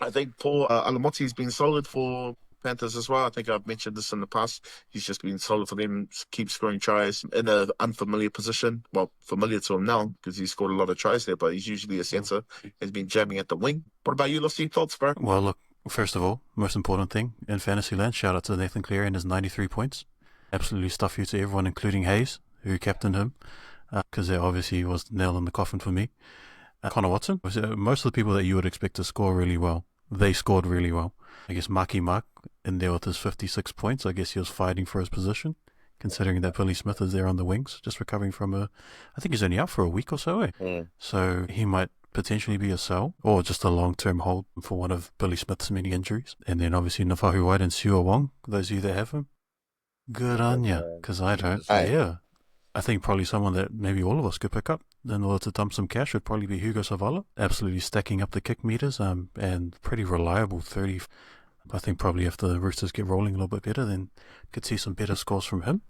I think Paul Alamoti's been solid for Panthers as well. I think I've mentioned this in the past. He's just been solid for them, keep scoring tries in an unfamiliar position. Well, familiar to him now because he's scored a lot of tries there, but he's usually a centre. He's been jamming at the wing. What about you, Lusty? Thoughts, bro? Well, look, first of all, most important thing in Fantasyland, shout out to Nathan Cleary and his 93 points. Absolutely stuff you to everyone, including Hayes, who captained him, because there obviously was the nail in the coffin for me. Connor Watson, most of the people that you would expect to score really well, they scored really well. I guess Marky Mark in there with his 56 points, I guess he was fighting for his position, considering that Billy Smith is there on the wings, just recovering from I think he's only out for a week or so, eh? So he might potentially be a sell or just a long-term hold for one of Billy Smith's many injuries. And then obviously Nafahu White and Siua Wong, those of you that have him, good on ya, because I don't. Yeah. I think probably someone that maybe all of us could pick up in order to dump some cash would probably be Hugo Savala. Absolutely stacking up the kick meters and pretty reliable 30. I think probably if the Roosters get rolling a little bit better, then could see some better scores from him.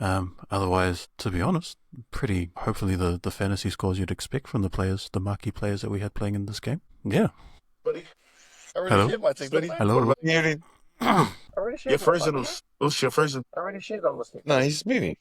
Otherwise, to be honest, pretty hopefully the fantasy scores you'd expect from the players, the marquee players that we had playing in this game. Yeah. Buddy. Hello? Hello. You're frozen. You're frozen. I already shared on this. No, he's moving.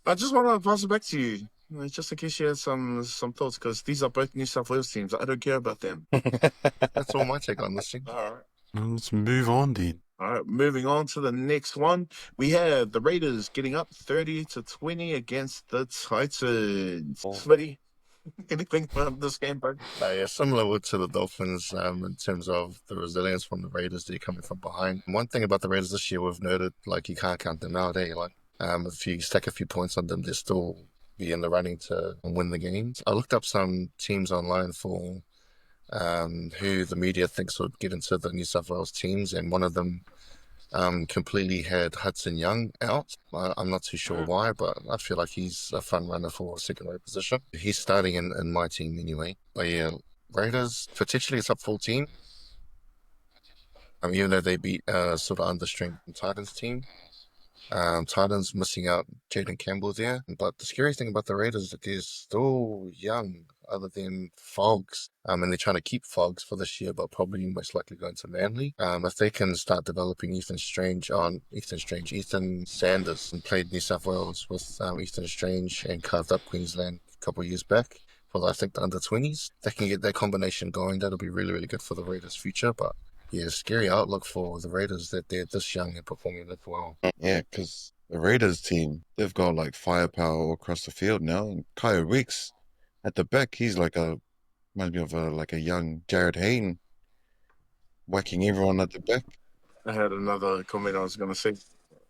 I just want to pass it back to you, just in case you had some thoughts, because these are both New South Wales teams. I don't care about them. That's all my take on this thing. All right. Let's move on then. All right, moving on to the next one. We have the Raiders getting up 30-20 against the Titans. Smitty, anything from this game, bro? Yeah, similar to the Dolphins in terms of the resilience from the Raiders. They're coming from behind. One thing about the Raiders this year, we've noted, like, you can't count them out, eh? Like, if you stack a few points on them, they'll still be in the running to win the games. I looked up some teams online for who the media thinks would get into the New South Wales teams, and one of them completely had Hudson Young out. I'm not too sure why, but I feel like he's a front runner for a second row position. He's starting in my team anyway. But yeah, Raiders, potentially it's up full team. Even though they beat sort of understrength Titans team. Titans missing out Jaden Campbell there. But the scariest thing about the Raiders is that they're still young, other than Fogs. And they're trying to keep Fogs for this year, but probably most likely going to Manly. If they can start developing Ethan Sanders, and played New South Wales with Ethan Strange and carved up Queensland a couple of years back. for I think the under-20s. They can get that combination going. That'll be really, really good for the Raiders' future. But yeah, scary outlook for the Raiders that they're this young and performing this well. Yeah, because the Raiders team, they've got like firepower all across the field now. And Kyle Weeks at the back, he's like reminds me of like a young Jared Hayne, whacking everyone at the back. I had another comment I was going to say.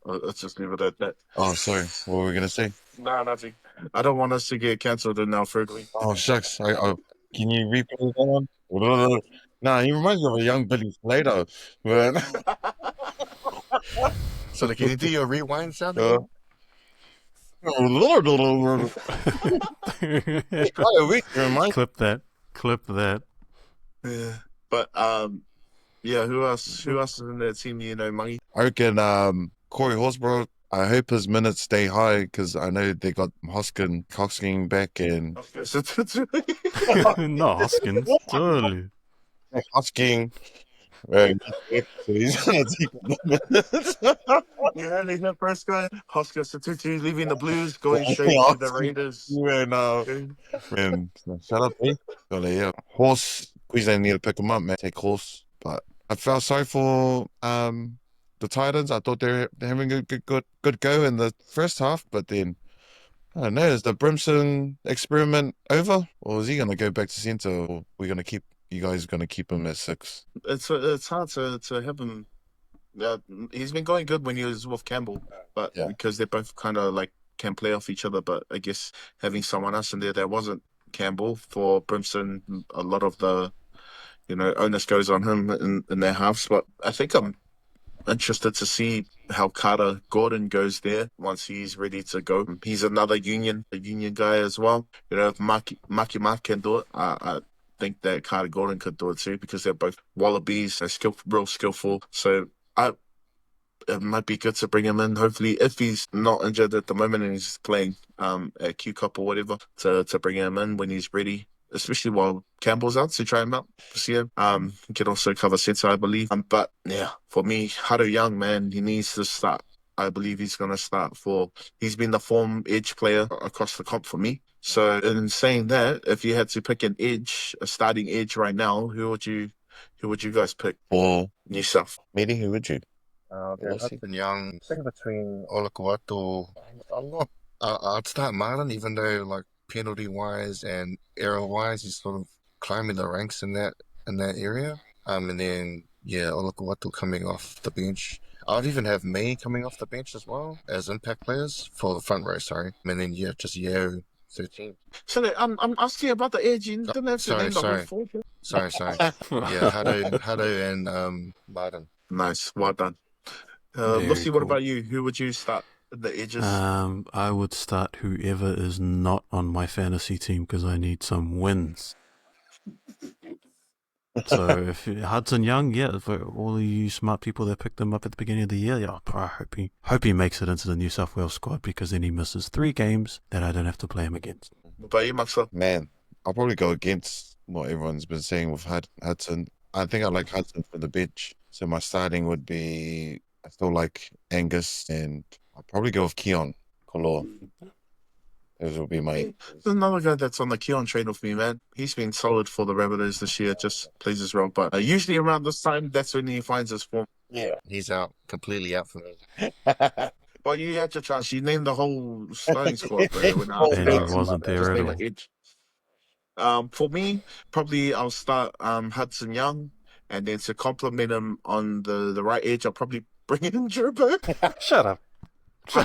Let's just leave it at that. Oh, sorry. What were we gonna say? No, nothing. I don't want us to get cancelled in our third week. Oh shucks. Can you repeat that one? Nah, he reminds me of a young Billy Slater. But So can you do your rewind sound? Kyle Weeks reminds Clip that. Clip that. Yeah, but yeah. Who else? Who else is in that team? You know, Money. I reckon Corey Horsburgh. I hope his minutes stay high because I know they got Hosking back and No, Hoskins. Totally. Hosking. So he's gonna take the minutes. You heard it here first, guy. Oscar Satutu leaving the Blues, going straight to the Raiders. Man, shut up, eh? So, yeah, Horse. Queensland need to pick him up, man. Take Horse, but I felt sorry for the Titans. I thought they're having a good go in the first half, but then I don't know. Is the Brimson experiment over, or is he gonna go back to centre? Or we're gonna keep you guys gonna keep him at 6? It's hard to have him. He's been going good when he was with Campbell, but because they both kind of like can play off each other. But I guess having someone else in there that wasn't Campbell for Brimson, a lot of the onus goes on him in their halves. But I think I'm interested to see how Carter Gordon goes there once he's ready to go. He's another a union guy as well. If Mark can do it, I think that Carter Gordon could do it too because they're both Wallabies. They're real skillful. So it might be good to bring him in. Hopefully, if he's not injured at the moment and he's playing at Q Cup or whatever, to bring him in when he's ready. Especially while Campbell's out, to try him out. See him. He can also cover centre, I believe. But yeah, for me, Hado Young, man, he needs to start. I believe he's going to start he's been the form edge player across the comp for me. So in saying that, if you had to pick a starting edge right now, who would you guys pick For New South? meeting, who would you? Hudson Young. Thinking between Olakau'atu. I'm not. I'd start Martin, even though like penalty-wise and error-wise, he's sort of climbing the ranks in that area. And then Olakau'atu coming off the bench. I'd even have May coming off the bench as well as impact players for the front row. Sorry, and then just Yeo 13. So I'm asking about the edge. You didn't have to name the whole four. Sorry. Yeah, Hado and Martin. Nice, well done. Very Lucy, what cool. about you? Who would you start at the edges? I would start whoever is not on my fantasy team because I need some wins. So if Hudson Young, for all of you smart people that picked him up at the beginning of the year, I hope he makes it into the New South Wales squad because then he misses 3 games that I don't have to play him against. What about you, Maxwell? Man, I'll probably go against what everyone's been saying with Hudson. I think I like Hudson for the bench. So my starting would be, I still like Angus, and I'll probably go with Keon Color. Those will be my... There's another guy that's on the Keon train with me, man. He's been solid for the Rabbitohs this year, just plays his role. But usually around this time, that's when he finds his form. Yeah, he's completely out for me. But you had your chance. You named the whole starting squad, bro. And he wasn't there at all. For me, probably I'll start Hudson Young, and then to complement him on the right edge, I'll probably bring in Gerbo. Shut up. For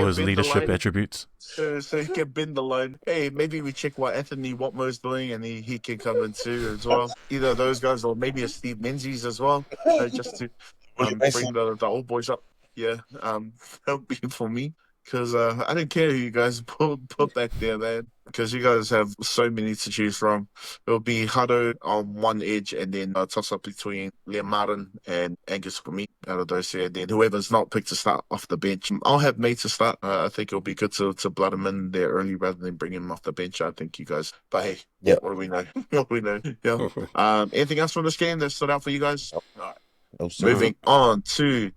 his leadership attributes. So he can bend the line. Hey, maybe we check what Anthony Watmo's doing and he can come in too as well. Either of those guys or maybe a Steve Menzies as well. Just to bring the old boys up. Yeah, that would be for me. Because I didn't care who you guys put back there, man. Because you guys have so many to choose from. It'll be Hado on one edge and then a toss-up between Liam Martin and Angus for me out of those two. And then whoever's not picked to start off the bench. I'll have May to start. I think it'll be good to blood him in there early rather than bring him off the bench. I think you guys... But hey, what do we know? What do we know? Yeah. Anything else from this game that stood out for you guys? All right. Moving on to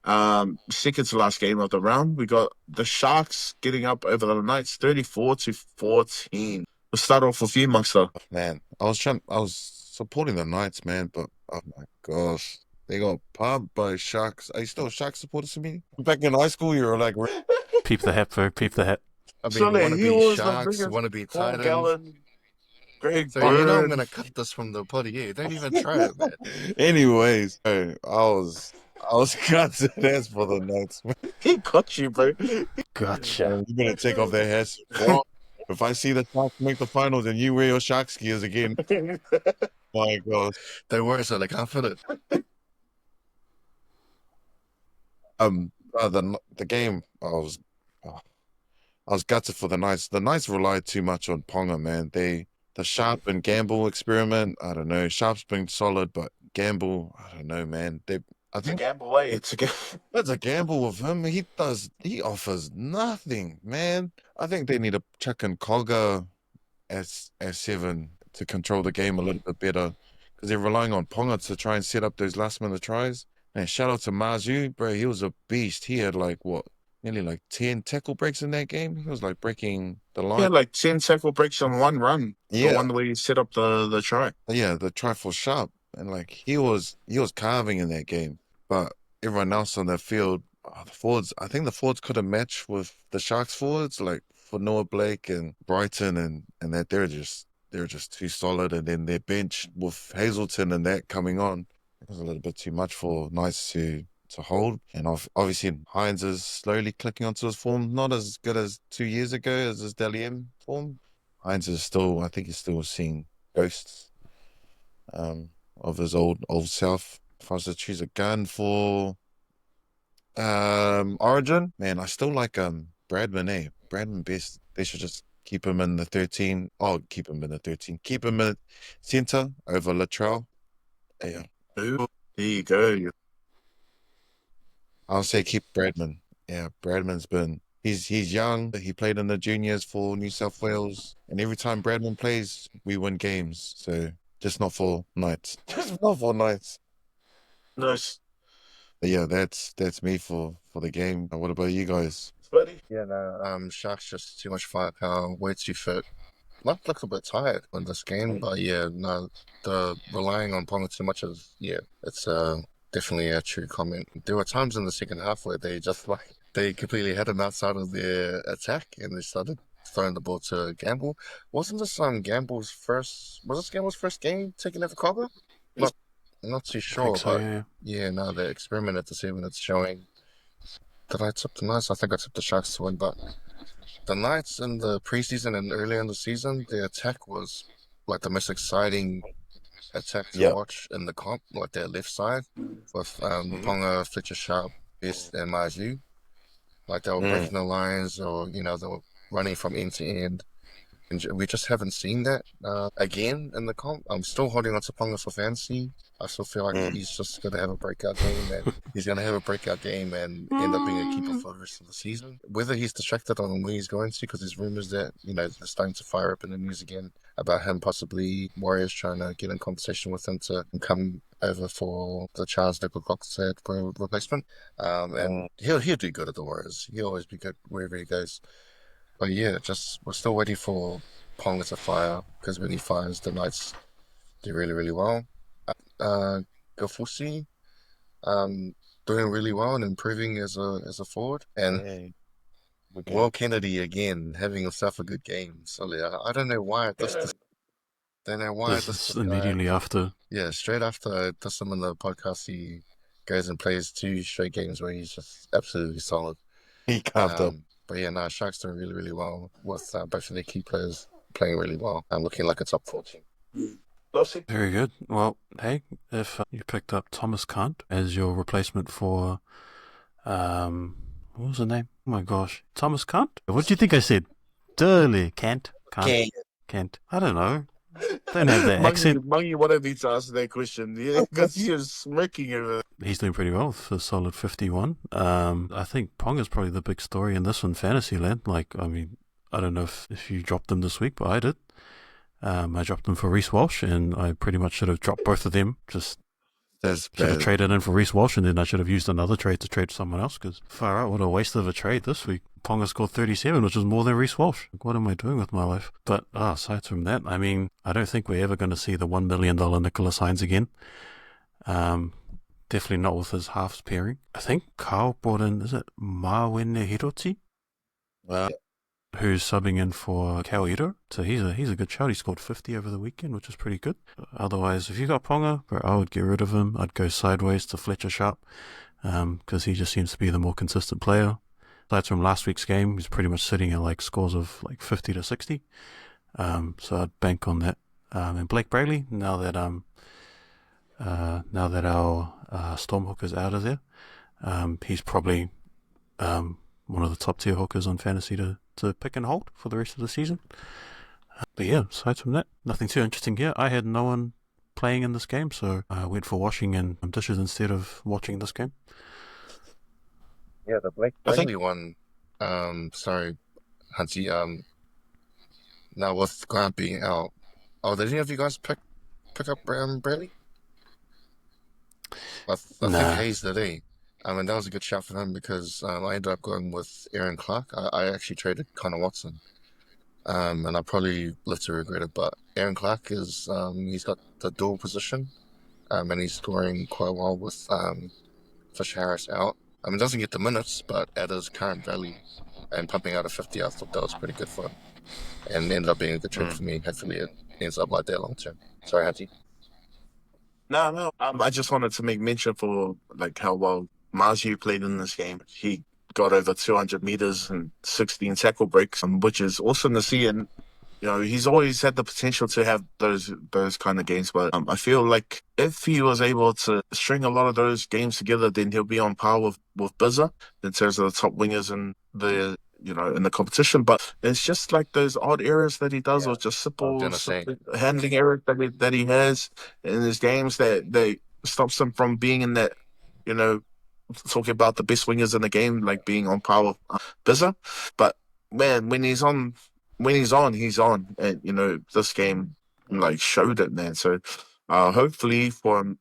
Second to last game of the round, we got the Sharks getting up over the Knights 34-14. We'll start off with you, Monster. Man, I was supporting the Knights, man, but oh my gosh, they got pumped by Sharks. Are you still a Sharks supporter to me? Back in high school, you were like, Peep the hat, bro. Peep the hat. I mean, Sonny, want to he be was the Sharks, biggest want to be Paul Titans. Gallen, Greg So you know I'm Bird. gonna cut this from the potty. Yeah, don't even try it, man. anyways, hey, I was gutted as for the Knights. He got you, bro. Gotcha. You better take off their hats. If I see the Sharks make the finals and you wear your Sharks gears again, my gosh. Don't worry, so they can't fit it. The game, I was gutted for the Knights. The Knights relied too much on Ponga, man. The Sharp and Gamble experiment, I don't know. Sharp's been solid, but Gamble, I don't know, man. I It's a think gamble, eh? It's a gamble. that's a gamble with him. He offers nothing, man. I think they need to chuck in Cogger as 7 to control the game a little bit better because they're relying on Ponga to try and set up those last minute tries. And shout out to Mazu, bro. He was a beast. He had nearly like 10 tackle breaks in that game. He was like breaking the line. He had like 10 tackle breaks on one run. Yeah. The one where he set up the try. Yeah, the try for Sharp. And like he was carving in that game. But everyone else on the field, the forwards, I think the forwards could have matched with the Sharks forwards, like for Noah Blake and Brighton and that they're just too solid. And then their bench with Hazelton and that coming on, it was a little bit too much for Knights to hold. And obviously Hines is slowly clicking onto his form, not as good as 2 years ago as his Dally M form. Hines is I think he's still seeing ghosts of his old self. If I was to choose a gun for Origin, man, I still like Bradman, Bradman best. They should just keep him in the 13. Oh, keep him in the 13. Keep him in center over Latrell. Yeah. There you go. I'll say keep Bradman. Yeah, Bradman's he's young. He played in the juniors for New South Wales. And every time Bradman plays, we win games. So just not for Knights. Just not for Knights. Nice. But yeah, that's me for the game. What about you guys? Buddy. Yeah, no, Sharks just too much firepower, way too fit. Looked a bit tired in this game, but yeah, no, the relying on Ponga too much it's definitely a true comment. There were times in the second half where they just they completely had him outside of their attack and they started throwing the ball to Gamble. Wasn't this Gamble's first game taking over Cobber? I'm not too sure, So, but yeah, no, the experiment at the 7 it's showing. Did I tip the Knights? I think I tipped the Sharks to win, but the Knights in the preseason and earlier in the season, the attack was like the most exciting attack to watch in the comp, like their left side with Ponga, Fletcher Sharp, Best, and Maju. Like they were breaking the lines, or they were running from end to end. And we just haven't seen that again in the comp. I'm still holding on to Ponga for fantasy. I still feel like he's just going to have a breakout game, and he's going to have a breakout game and end up being a keeper for the rest of the season. Whether he's distracted on where he's going to, because there's rumors that they're starting to fire up in the news again about him possibly Warriors trying to get in conversation with him to come over for the Charles Nicholas for replacement. And he'll do good at the Warriors. He'll always be good wherever he goes. But yeah, we're still waiting for Ponga to fire, because when he fires, the Knights do really, really well. Gafusi, doing really well and improving as a forward. And Will Kennedy again having himself a good game. So I don't know why this immediately after. Yeah, straight after I dissed him in the podcast, he goes and plays 2 straight games where he's just absolutely solid. He carved up. But yeah, no, Sharks doing really, really well with both of their key players playing really well and looking like a top 4 team. Very good. Well, hey, if you picked up Thomas Kant as your replacement for, what was the name? Oh my gosh, Thomas Kant? What do you think I said? Durley, Kant. I don't know. Don't have that accent. Mungie wanted me to answer that question, because he was smirking over it. He's doing pretty well for solid 51. I think Ponga's probably the big story in this one, Fantasyland. Like, I mean, I don't know if you dropped them this week, but I did. I dropped them for Reece Walsh, and I pretty much should have dropped both of them. Just That's Should have bad. traded in for Reece Walsh, and then I should have used another trade to trade someone else, because far out, what a waste of a trade this week. Ponga scored 37, which is more than Reece Walsh. What am I doing with my life? But aside from that, I mean, I don't think we're ever going to see the $1 million Nicholas Hines again. Definitely not with his halves pairing. I think Carl brought in, is it Mawene Hiroti? Who's subbing in for Kawahiro. So he's a good shout. He scored 50 over the weekend, which is pretty good. Otherwise, if you got Ponga, bro, I would get rid of him. I'd go sideways to Fletcher Sharp, because he just seems to be the more consistent player. Aside from last week's game, he's pretty much sitting at like scores of like 50 to 60. So I'd bank on that. And Blake Brayley, now that our Storm hook is out of there, he's probably one of the top tier hookers on fantasy to pick and hold for the rest of the season. But yeah, aside from that, nothing too interesting here. I had no one playing in this game, so I went for washing and dishes instead of watching this game. Yeah, the Blake I think- Brayley one. Sorry, Hansi. Now with Grant being out, did any of you guys pick up Brayley? I think Nah. Hayes did. I mean, that was a good shot for him because I ended up going with Aaron Clark. I actually traded Connor Watson, and I probably live to regret it. But Aaron Clark is he's got the dual position, and he's scoring quite well with Fish Harris out. I mean, doesn't get the minutes, but at his current value and pumping out a 50, I thought that was pretty good for him, and ended up being a good trade for me. Hopefully, it ends up like that long term. Sorry, Hansi. No. I just wanted to make mention for like how well Maziu played in this game. He got over 200 meters and 16 tackle breaks, which is awesome to see. And you know, he's always had the potential to have those kind of games. But I feel like if he was able to string a lot of those games together, then he'll be on par with Bizza in terms of the top wingers in the in the competition. But it's just like those odd errors that he does, or just simple handling errors that he has in his games that stops him from being in that, talking about the best wingers in the game, like being on par with Bizza. But man, when he's on, he's on. And this game like showed it, man. So hopefully from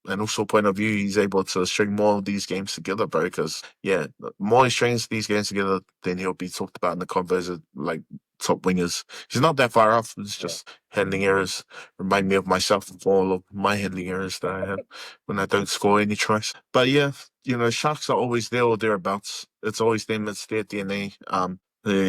an also point of view, he's able to string more of these games together, bro. Because the more he strings these games together, then he'll be talked about in the convos of like top wingers. He's not that far off. It's just handling errors. Remind me of myself of all of my handling errors that I have when I don't score any tries. But yeah, Sharks are always there or thereabouts. It's always them. It's their DNA.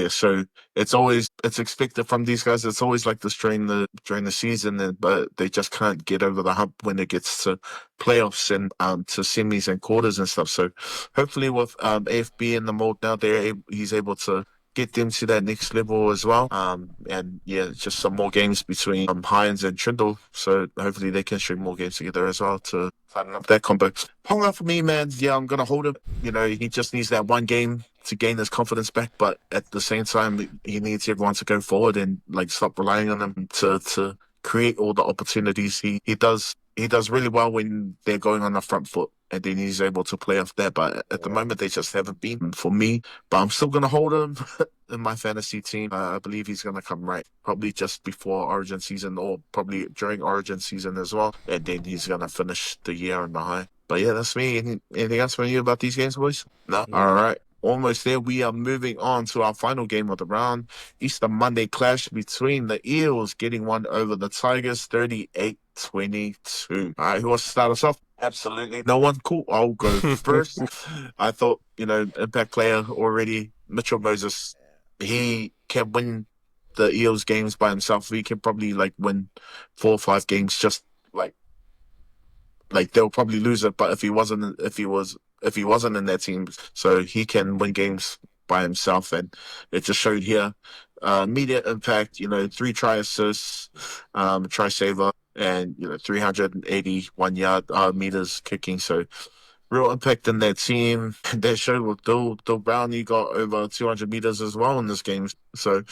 So it's expected from these guys. It's always like this during the season, but they just can't get over the hump when it gets to playoffs and to semis and quarters and stuff. So hopefully with AFB in the mold now, he's able to get them to that next level as well. And yeah, just some more games between Hines and Trindle. So hopefully they can string more games together as well to tighten up that combo. Ponga for me, man. Yeah, I'm gonna hold him. He just needs that one game to gain his confidence back, but at the same time, he needs everyone to go forward and like stop relying on him to create all the opportunities. He does really well when they're going on the front foot, and then he's able to play off that. But at the moment, they just haven't been for me. But I'm still gonna hold him in my fantasy team. I believe he's gonna come right, probably just before Origin season, or probably during Origin season as well, and then he's gonna finish the year on the high. But yeah, that's me. Anything else from you about these games, boys? No. All right. Almost there. We are moving on to our final game of the round. Easter Monday clash between the Eels getting one over the Tigers, 38-22. All right, who wants to start us off? Absolutely no one. Cool. I'll go first. I thought, impact player already, Mitchell Moses, he can win the Eels games by himself. He can probably win 4 or 5 games just they'll probably lose it, but if he wasn't in their team, so he can win games by himself, and it just showed here. Immediate impact, 3 try assists, try saver, and 381 meters kicking. So real impact in their team. That showed with Dill Brown. He got over 200 meters as well in this game. So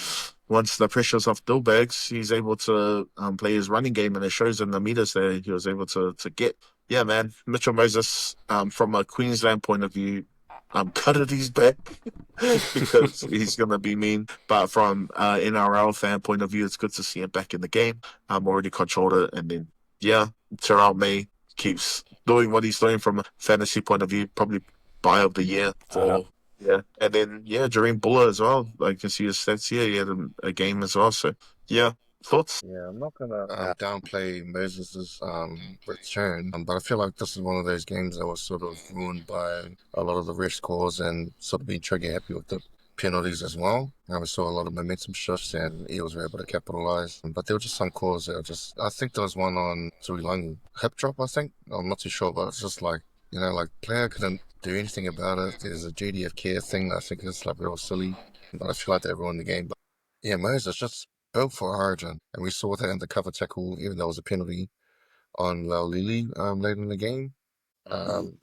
once the pressure's off Dillbags, he's able to play his running game, and it shows in the meters that he was able to get. Yeah, man. Mitchell Moses, from a Queensland point of view, gutted his back because he's going to be mean. But from NRL fan point of view, it's good to see him back in the game. Already controlled it. And then, yeah, Terrell May keeps doing what he's doing from a fantasy point of view, probably buy of the year for and then during Buller as well. I can see his stats here. He had a game as well. So thoughts? Yeah, I'm not gonna downplay Moses' return, but I feel like this is one of those games that was sort of ruined by a lot of the ref scores and sort of being trigger happy with the penalties as well. We saw a lot of momentum shifts and Eels were able to capitalize. But there were just some calls that were just, I think there was one on Tuilangi hip drop, I think. I'm not too sure, but it's just like, like player couldn't do anything about it. There's a GDF care thing that I think is like real silly, but I feel like they ruined the game. But yeah, Moses just built for Origin, and we saw that in the cover tackle, even though it was a penalty on Laulili late in the game.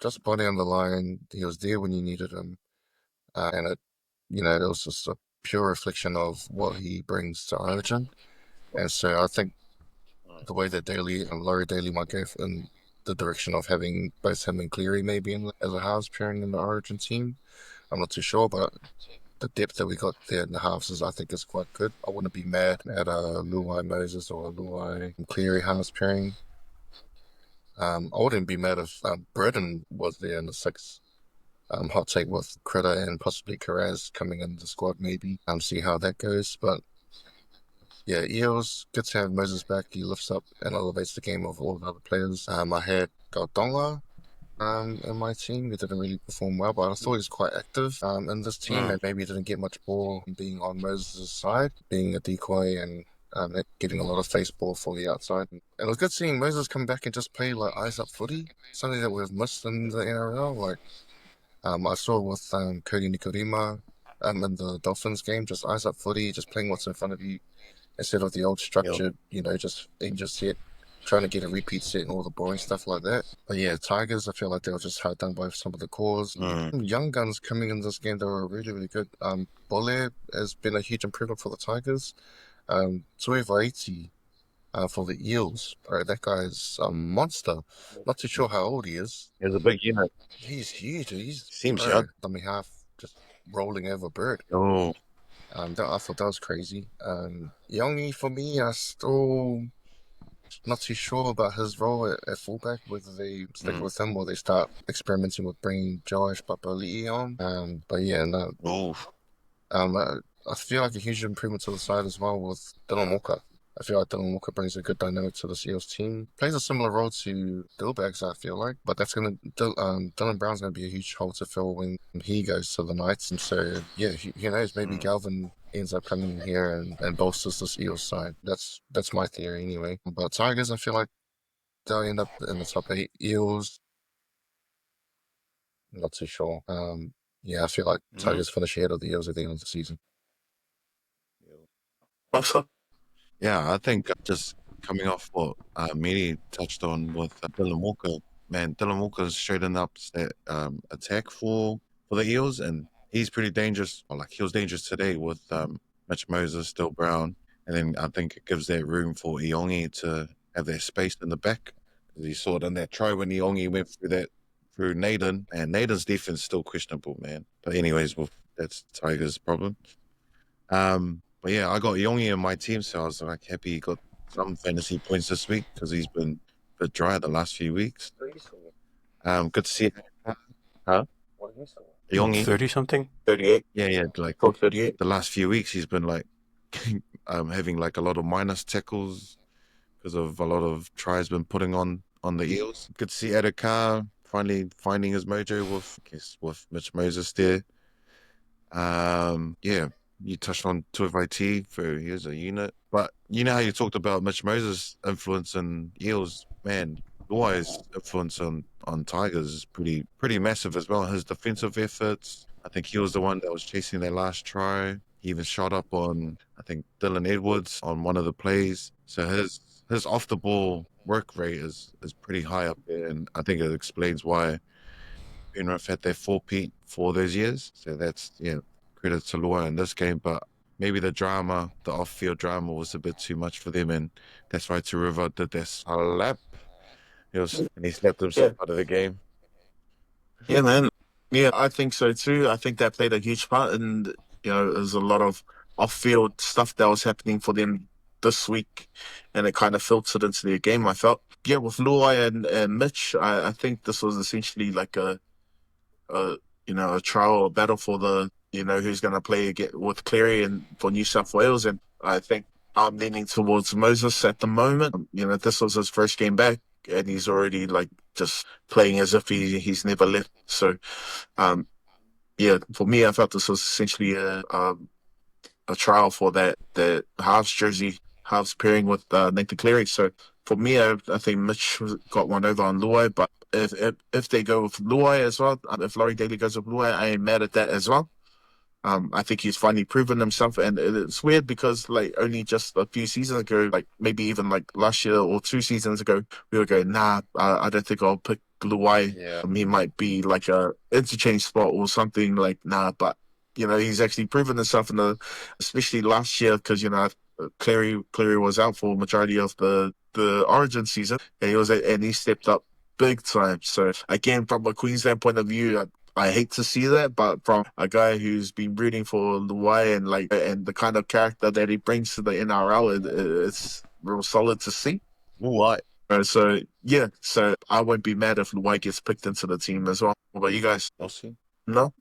Just body on the line, he was there when you needed him, and it was just a pure reflection of what he brings to Origin. And so I think the way that Laurie Daly might go in the direction of having both him and Cleary maybe as a halves pairing in the Origin team, I'm not too sure, but the depth that we got there in the halves I think is quite good. I wouldn't be mad at Luai Moses or Luai Cleary halves pairing. I wouldn't be mad if Braden was there in the six. Hot take with Critter and possibly Carraz coming in the squad maybe. See how that goes. But yeah, Eels, good to have Moses back. He lifts up and elevates the game of all the other players. I had Gaudonga in my team. He didn't really perform well, but I thought he was quite active in this team and maybe didn't get much ball being on Moses' side, being a decoy and getting a lot of face ball for the outside. And it was good seeing Moses come back and just play like eyes up footy, something that we've missed in the NRL. Like I saw with Cody Nikorima in the Dolphins game, just eyes up footy, just playing what's in front of you instead of the old structured, just set, trying to get a repeat set and all the boring stuff like that. But yeah, Tigers, I feel like they were just hard done by some of the calls. Young guns coming in this game, they were really, really good. Bole has been a huge improvement for the Tigers. Tue Vaiti for the Eels. Right, that guy's a monster. Not too sure how old he is. He's a big unit. He's huge. Seems young. Dummy half just rolling over Bird. Oh, I thought that was crazy. Yongi, for me, I still not too sure about his role at fullback, whether they stick with him or they start experimenting with bringing Josh Papali'i on. But yeah, no. I feel like a huge improvement to the side as well with Dylan Walker. I feel like Dylan Walker brings a good dynamic to the Seals team. Plays a similar role to Dillbags, I feel like, but that's Dylan Brown's gonna be a huge hole to fill when he goes to the Knights, and so yeah, who knows? Maybe Galvin ends up coming in here and bolsters this Eels side. That's my theory anyway. But Tigers, I feel like they'll end up in the top 8. Eels, not too sure. Yeah, I feel like Tigers finish ahead of the Eels at the end of the season. yeah, I think just coming off what Miri touched on with Dylan Walker, man, Dylan Walker's straightened up that attack for the Eels, and he's pretty dangerous. Well, like he was dangerous today with Mitch Moses, still Brown, and then I think it gives that room for Iongi to have that space in the back. You saw it in that try when Iongi went through Naden, and Naden's defense still questionable, man. But anyways, well, that's Tigers' problem. But yeah, I got Yongi in my team, so I was like happy he got some fantasy points this week because he's been a bit dry the last few weeks. Good to see. Huh? Yongi 30 something, 38. Yeah, like 38. the last few weeks he's been like having like a lot of minus tackles because of a lot of tries been putting on the Eels. Good to see Adokar finally finding his mojo with Mitch Moses there. Yeah, you touched on Tuivai for here's a unit. But you know how you talked about Mitch Moses' influence in Eels, man, Luai's influence on Tigers is pretty massive as well. His defensive efforts. I think he was the one that was chasing their last try. He even shot up on I think Dylan Edwards on one of the plays. So his off the ball work rate is pretty high up there, and I think it explains why Penrith had their 4-peat for those years. So that's credit to Luai in this game, but maybe the off-field drama was a bit too much for them, and that's why River did this slap. And he slapped himself out of the game. Yeah, man. Yeah, I think so too. I think that played a huge part, and there's a lot of off-field stuff that was happening for them this week, and it kind of filtered into their game, I felt. yeah, with Luai and Mitch, I think this was essentially like a a trial or battle for the who's going to play with Cleary and for New South Wales, and I think I'm leaning towards Moses at the moment. This was his first game back, and he's already like just playing as if he's never left. So, yeah, for me, I felt this was essentially a trial for that halves jersey, halves pairing with Nathan Cleary. So for me, I think Mitch got one over on Luai, but if they go with Luai as well, if Laurie Daly goes with Luai, I ain't mad at that as well. I think he's finally proven himself, and it's weird because like only just a few seasons ago, like maybe even like last year or 2 seasons ago, we were going, nah, I don't think I'll pick Luai. Yeah. He might be like a interchange spot or something. Like nah, but he's actually proven himself especially last year because Cleary was out for majority of the Origin season, and he stepped up big time. So again, from a Queensland point of view, I hate to see that, but from a guy who's been rooting for Luai and the kind of character that he brings to the NRL, it's real solid to see. What? So yeah, so I won't be mad if Luai gets picked into the team as well. What about you guys? Elsie? No?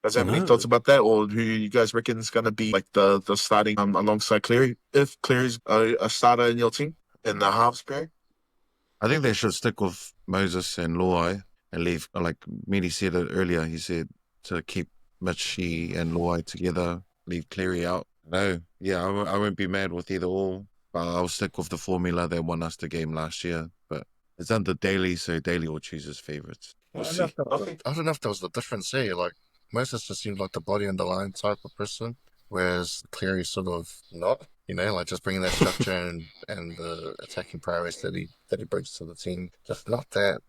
Guys have any No. thoughts about that, or who you guys reckon is going to be like the starting alongside Cleary? If Cleary's a starter in your team in the halves pair? I think they should stick with Moses and Luai and leave, like Meaty said it earlier, he said to keep Mitchie and Luai together, leave Cleary out. No, yeah, I won't be mad with either or, but I'll stick with the formula that won us the game last year. But it's under Daly, so Daly will choose his favourites. We'll see. I don't know if that was the difference here. Like, Moses just seemed like the body on the line type of person, whereas Cleary sort of not. Like just bringing that structure and the attacking prowess that he brings to the team. Just not that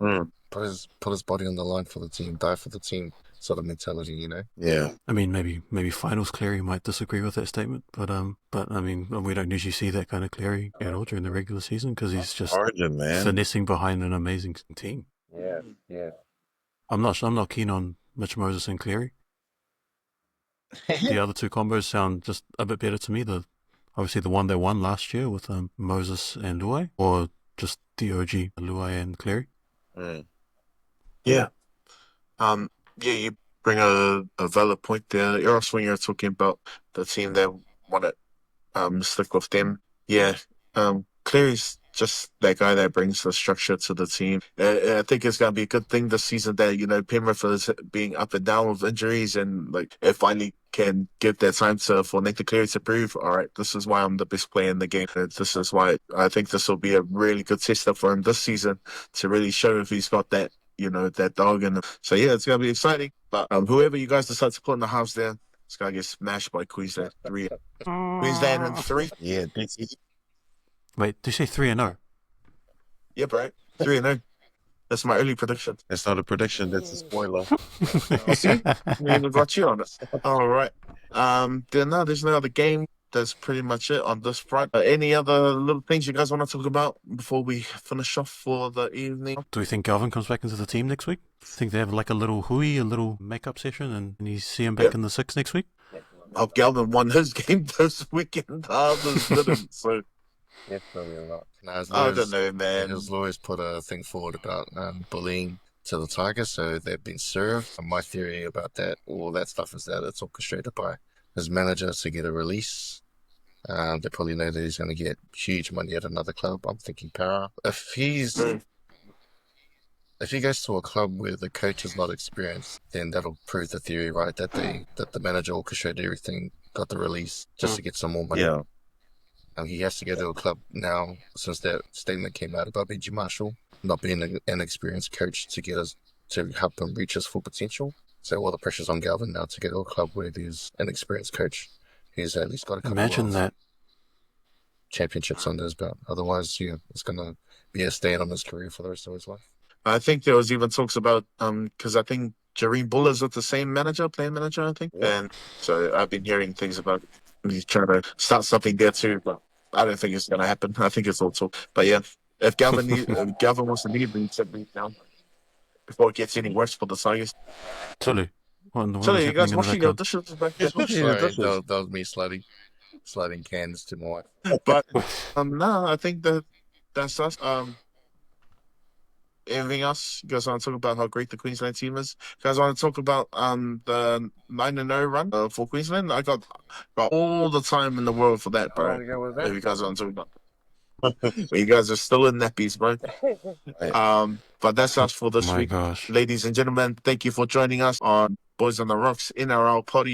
put his body on the line for the team, die for the team sort of mentality. Yeah. I mean, maybe finals Cleary might disagree with that statement, but I mean, we don't usually see that kind of Cleary at all during the regular season because he's just Origin, man. finessing behind an amazing team. Yeah. I'm not keen on Mitch Moses and Cleary. The other two combos sound just a bit better to me. Obviously the one they won last year with Moses and Luai, or just the OG Luai and Cleary. Yeah. Yeah, you bring a valid point there. Eros, when you're talking about the team that want to stick with them. Yeah. Cleary's just that guy that brings the structure to the team. I think it's going to be a good thing this season that, Penrith is being up and down with injuries and like it finally can give that time for Nathan Cleary to prove, all right, this is why I'm the best player in the game. This is why I think this will be a really good tester for him this season to really show if he's got that, that dog in him. So yeah, it's going to be exciting. But whoever you guys decide to put in the house there, it's going to get smashed by Queensland 3. Queensland in 3? Yeah, Wait, did you say 3-0? Yeah, right. 3-0. That's my early prediction. that's not a prediction, that's a spoiler. See? We even got you on it. All right. There's no other game. That's pretty much it on this front. Any other little things you guys want to talk about before we finish off for the evening? Do we think Galvin comes back into the team next week? Think they have like a little a little makeup session, and you see him back in the 6 next week? Galvin won his game this weekend. Others didn't. So Definitely not. I don't know, man. His lawyers put a thing forward about bullying to the Tigers, so they've been served. And my theory about that, all that stuff, is that it's orchestrated by his manager to get a release. They probably know that he's going to get huge money at another club. I'm thinking Para. If he goes to a club where the coach is not experienced, then that'll prove the theory, right? That the manager orchestrated everything, got the release just to get some more money. Yeah. He has to go to a club now since that statement came out about Benji Marshall not being an experienced coach to help him reach his full potential. So all the pressure's on Galvin now to get to a club where there's an experienced coach. He's at least got a couple of championships under his belt. Otherwise, it's going to be a stain on his career for the rest of his life. I think there was even talks about because I think Jareen Buller's with the same playing manager, I think. And so I've been hearing things about he's trying to start something there too, but I don't think it's going to happen. I think it's all talk. But yeah, if Galvin wants to leave, then he should leave now before it gets any worse for the Tigers. Totally. So you guys washing your dishes back there? Sorry, that was me sliding cans to my wife. But no, I think that's us. Anything else? You guys want to talk about how great the Queensland team is? You guys want to talk about the 9-0 run for Queensland? I got all the time in the world for that, bro. If you guys want to talk about. But you guys are still in nappies, bro. But that's us for this My week. gosh. Ladies and gentlemen, thank you for joining us on Boys on the Rocks NRL Potty.